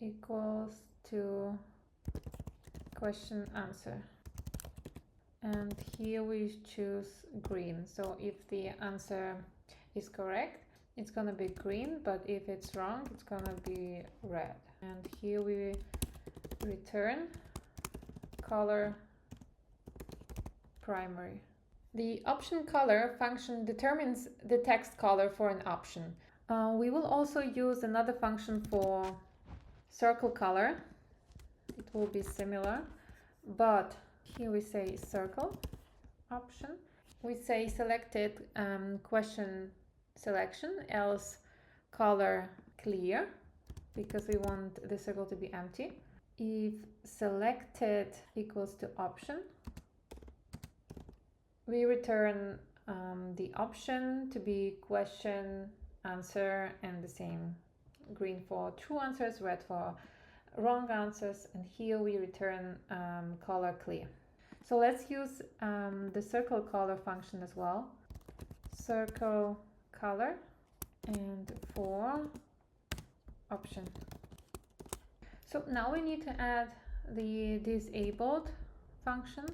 equals to question answer. And here we choose green. So if the answer is correct, it's going to be green, but if it's wrong, it's going to be red. And here we return color primary. The option color function determines the text color for an option. We will also use another function for circle color. It will be similar, but here we say circle option. We say selected question selection, else color clear, because we want the circle to be empty. If selected equals to option, we return the option to be question answer, and the same, green for true answers, red for wrong answers, and here we return color clear. So let's use the circle color function as well. Circle color, and for option. So now we need to add the disabled function.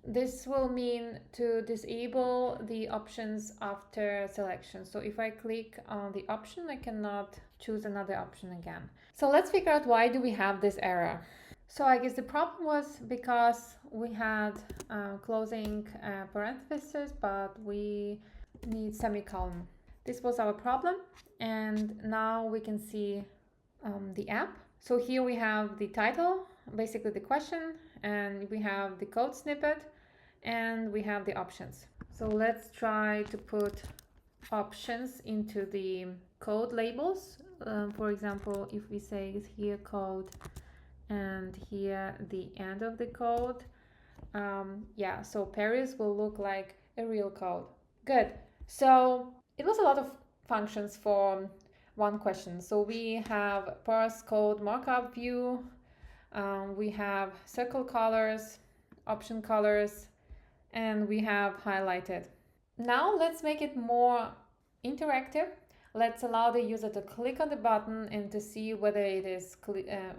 This will mean to disable the options after selection. So if I click on the option, I cannot choose another option again. So let's figure out why do we have this error. So I guess the problem was because we had closing parentheses, but we need semicolon. This was our problem, and now we can see the app. So here we have the title, basically the question, and we have the code snippet, and we have the options. So let's try to put options into the code labels. For example, if we say here code and here the end of the code, yeah, so Paris will look like a real code. Good. So it was a lot of functions for one question. So we have parse code markup view, we have circle colors, option colors, and we have highlighted. Now let's make it more interactive. Let's allow the user to click on the button and to see whether it is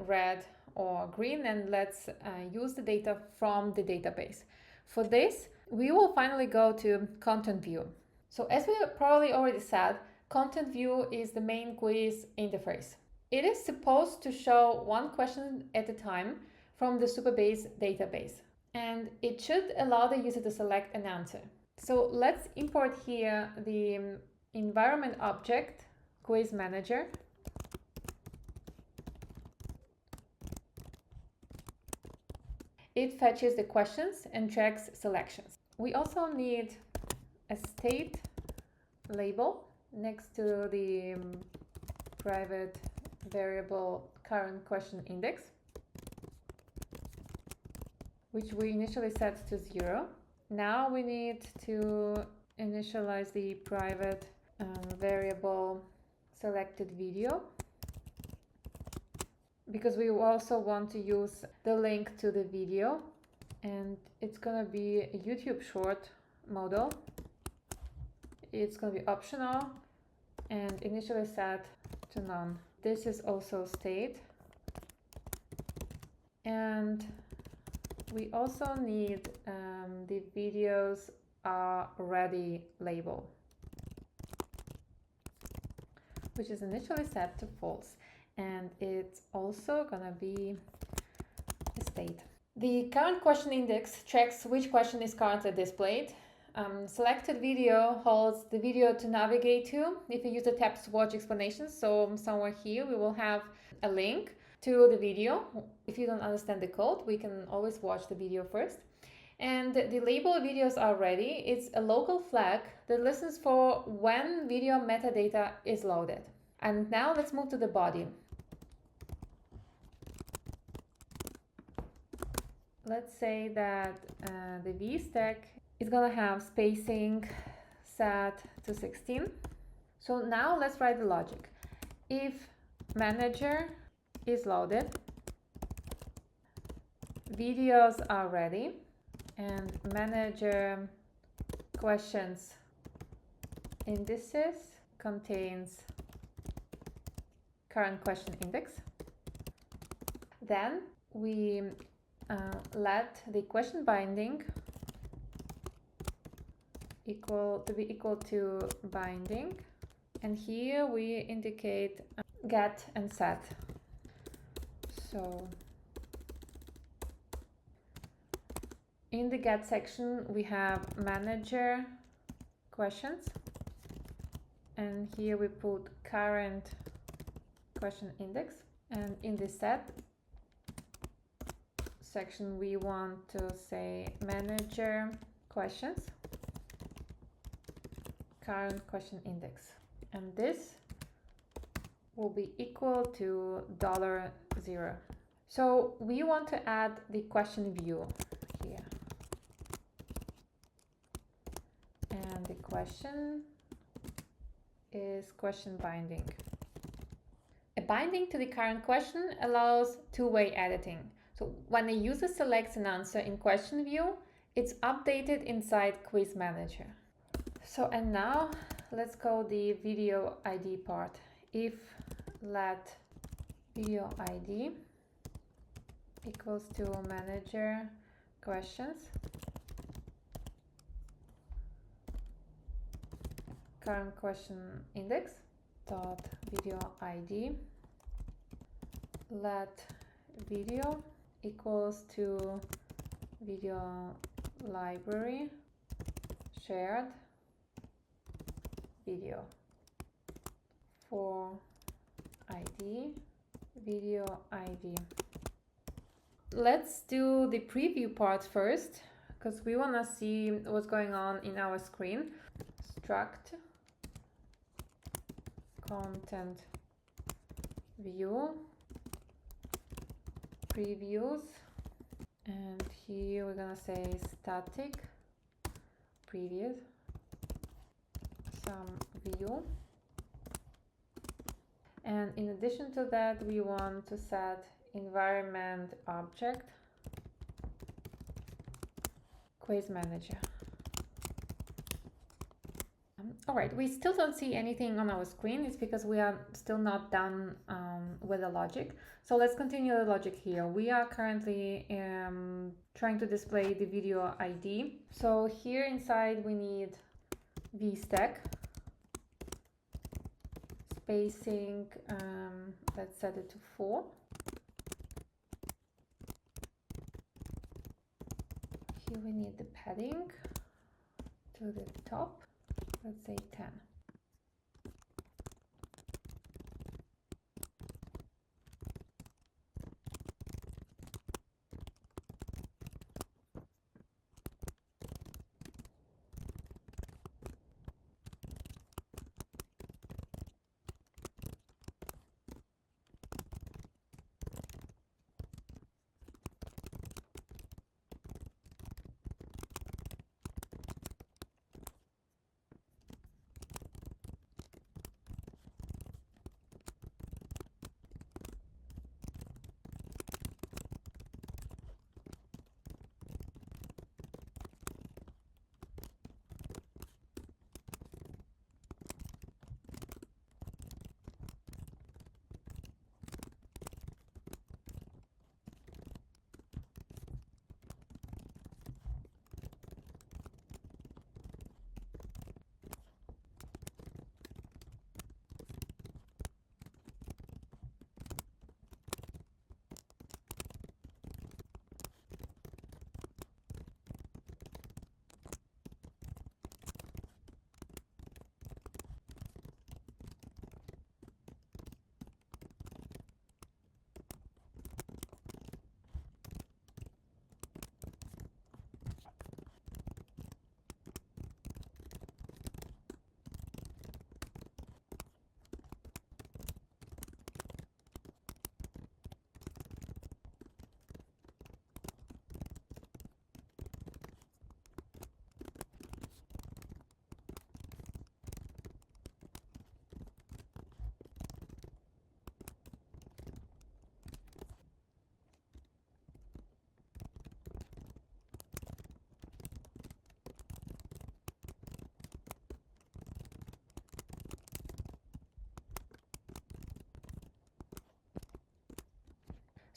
red or green, and let's use the data from the database. For this, we will finally go to Content View. So as we probably already said, Content View is the main quiz interface. It is supposed to show one question at a time from the Supabase database, and it should allow the user to select an answer. So let's import here the environment object, QuizManager. It fetches the questions and tracks selections. We also need a state label next to the private variable current question index, which we initially set to 0. Now we need to initialize the private variable selected video, because we also want to use the link to the video, and it's going to be a YouTube short model. It's going to be optional and initially set to none. This is also state, and we also need the videos are ready label, which is initially set to false, and it's also gonna be a state. The current question index checks which question is currently displayed. Selected video holds the video to navigate to if you use the tabs to watch explanations. So somewhere here we will have a link to the video. If you don't understand the code, we can always watch the video first. And the label videos are ready. It's a local flag that listens for when video metadata is loaded. And now let's move to the body. Let's say that the V stack is gonna have spacing set to 16. So now let's write the logic. If manager is loaded, videos are ready, and manager questions indices contains current question index, then we let the question binding be equal to binding, and here we indicate get and set. So in the get section we have manager questions, and here we put current question index, and in the set section we want to say manager questions current question index, and this will be equal to $0. So we want to add the question view here, and the question is question binding. A binding to the current question allows two-way editing. So when a user selects an answer in question view, it's updated inside QuizManager. So, and now let's call the video ID part. If let video ID equals to manager questions current question index dot video ID, let video equals to video library shared video for ID video ID. Let's do the preview part first, because we want to see what's going on in our screen. Struct content view previews, and here we're gonna say static previous some view, and in addition to that we want to set environment object QuizManager. All right, we still don't see anything on our screen. It's because we are still not done with the logic. So let's continue the logic here. We are currently trying to display the video ID. So here inside we need vstack, spacing, let's set it to 4. Here we need the padding to the top. Let's say 10.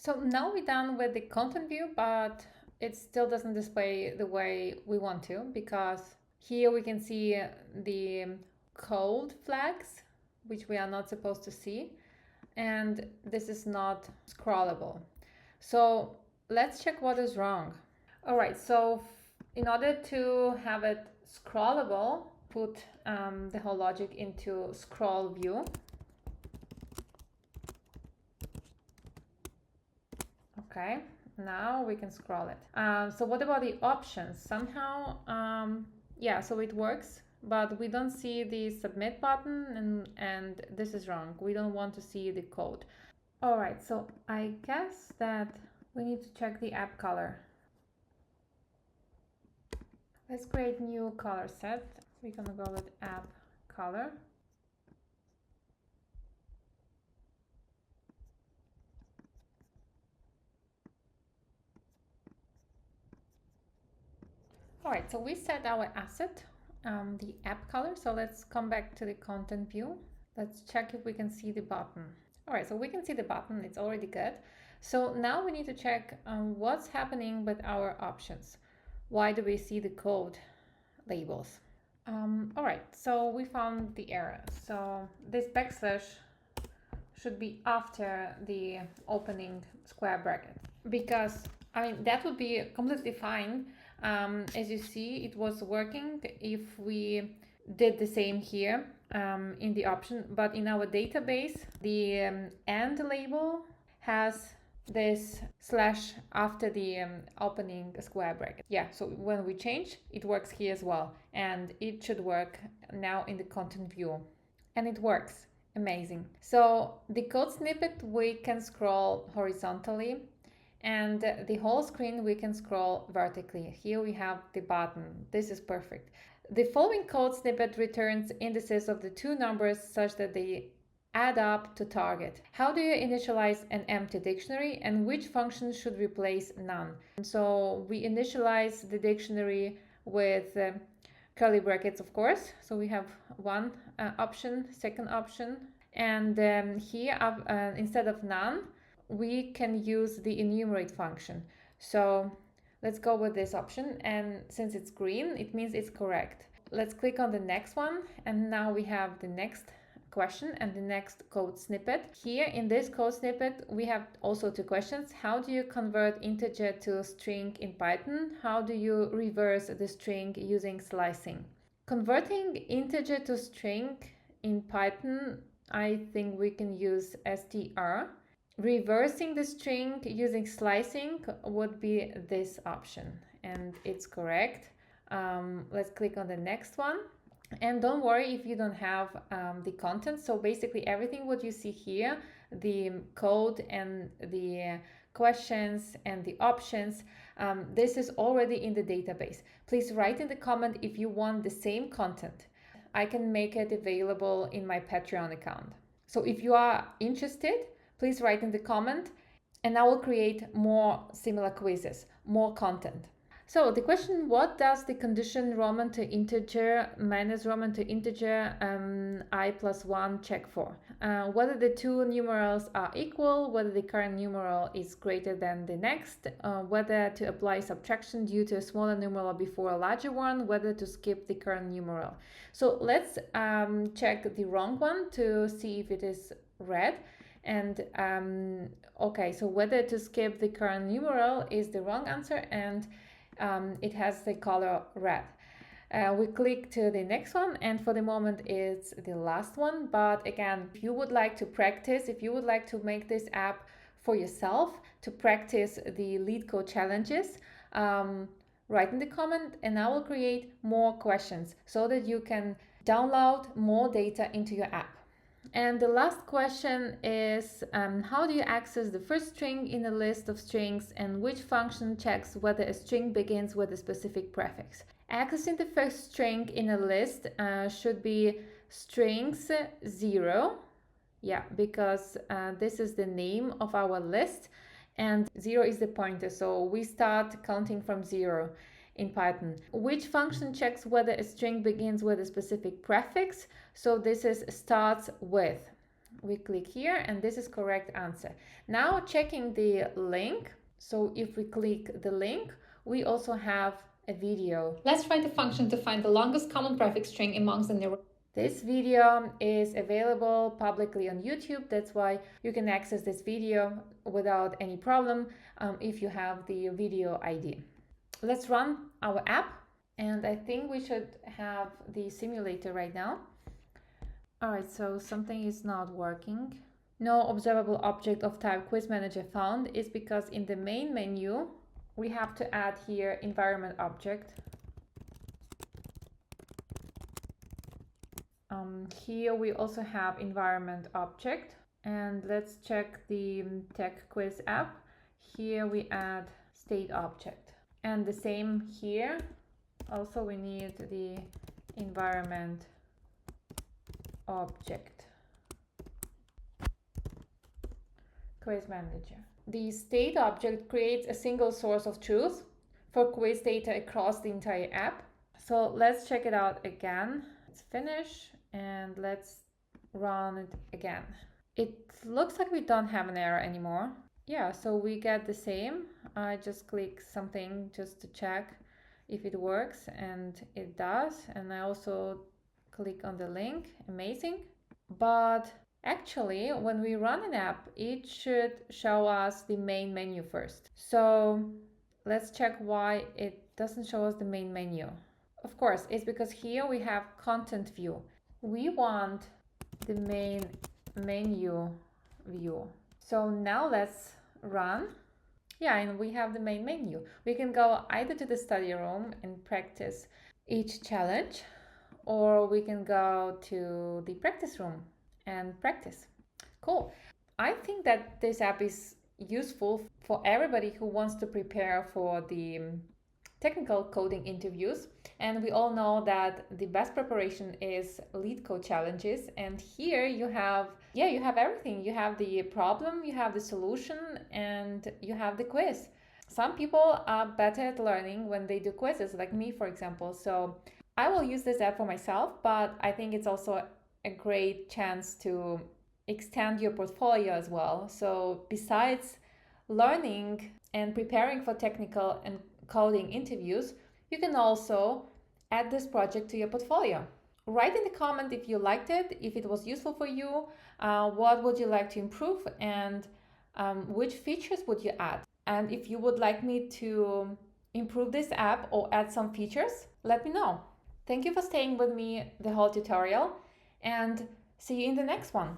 So now we're done with the content view, but it still doesn't display the way we want to, because here we can see the code flags, which we are not supposed to see, and this is not scrollable. So let's check what is wrong. All right, so in order to have it scrollable, put the whole logic into scroll view. Okay, now we can scroll it. So what about the options? Somehow, yeah, so it works, but we don't see the submit button, and this is wrong. We don't want to see the code. All right, so I guess that we need to check the app color. Let's create new color set. We're gonna go with app color. All right, so we set our asset, the app color. So let's come back to the content view. Let's check if we can see the button. All right, so we can see the button, it's already good. So now we need to check what's happening with our options. Why do we see the code labels? All right, so we found the error. So this backslash should be after the opening square bracket, because I mean, that would be completely fine. As you see, it was working if we did the same here in the option, but in our database, the and label has this slash after the opening square bracket. Yeah, so when we change, it works here as well, and it should work now in the content view, and it works. Amazing. So the code snippet, we can scroll horizontally, and the whole screen we can scroll vertically. Here we have the button. This is perfect. The following code snippet returns indices of the two numbers such that they add up to target. How do you initialize an empty dictionary, and which function should replace none? So we initialize the dictionary with curly brackets, of course. So we have one option, second option, and here instead of none, we can use the enumerate function. So let's go with this option, and since it's green, it means it's correct. Let's click on the next one, and now we have the next question and the next code snippet. Here in this code snippet, we have also two questions. How do you convert integer to string in Python? How do you reverse the string using slicing? Converting integer to string in Python, I think we can use str. Reversing the string using slicing would be this option, and it's correct. Let's click on the next one. And don't worry if you don't have the content. So basically everything what you see here, the code and the questions and the options, this is already in the database. Please write in the comment if you want the same content. I can make it available in my Patreon account. So if you are interested, please write in the comment, and I will create more similar quizzes, more content. So the question, what does the condition Roman to integer minus Roman to integer I plus 1 check for? Whether the two numerals are equal, whether the current numeral is greater than the next, whether to apply subtraction due to a smaller numeral before a larger one, whether to skip the current numeral. So let's check the wrong one to see if it is red. And okay, so whether to skip the current numeral is the wrong answer, and it has the color red. We click to the next one, and for the moment it's the last one. But again, if you would like to practice, if you would like to make this app for yourself, to practice the lead code challenges, write in the comment, and I will create more questions so that you can download more data into your app. And the last question is, how do you access the first string in a list of strings, and which function checks whether a string begins with a specific prefix? Accessing the first string in a list should be strings 0, yeah, because this is the name of our list, and 0 is the pointer, so we start counting from 0 in Python. Which function checks whether a string begins with a specific prefix? So this is starts with. We click here and this is correct answer. Now checking the link. So if we click the link, we also have a video. Let's write a function to find the longest common prefix string amongst the This video is available publicly on YouTube. That's why you can access this video without any problem if you have the video ID. Let's run our app, and I think we should have the simulator right now. All right, so something is not working. No observable object of type QuizManager found is because in the main menu, we have to add here environment object. Here we also have environment object, and let's check the TechQuizApp. Here we add state object, and the same here. Also we need the environment object. QuizManager. The state object creates a single source of truth for quiz data across the entire app. So let's check it out again. Let's finish and let's run it again. It looks like we don't have an error anymore. Yeah, so we get the same. I just click something just to check if it works, and it does. And I also click on the link. Amazing. But actually, when we run an app, it should show us the main menu first. So let's check why it doesn't show us the main menu. Of course, it's because here we have content view. We want the main menu view. So now let's run. Yeah, and we have the main menu. We can go either to the study room and practice each challenge, or we can go to the practice room and practice. Cool. I think that this app is useful for everybody who wants to prepare for the technical coding interviews. And we all know that the best preparation is lead code challenges. And here you have everything. You have the problem, you have the solution, and you have the quiz. Some people are better at learning when they do quizzes, like me, for example. So I will use this app for myself, but I think it's also a great chance to extend your portfolio as well. So besides learning and preparing for technical and coding interviews, you can also add this project to your portfolio. Write in the comment if you liked it, if it was useful for you, what would you like to improve, and which features would you add. And if you would like me to improve this app or add some features, let me know. Thank you for staying with me the whole tutorial, and see you in the next one.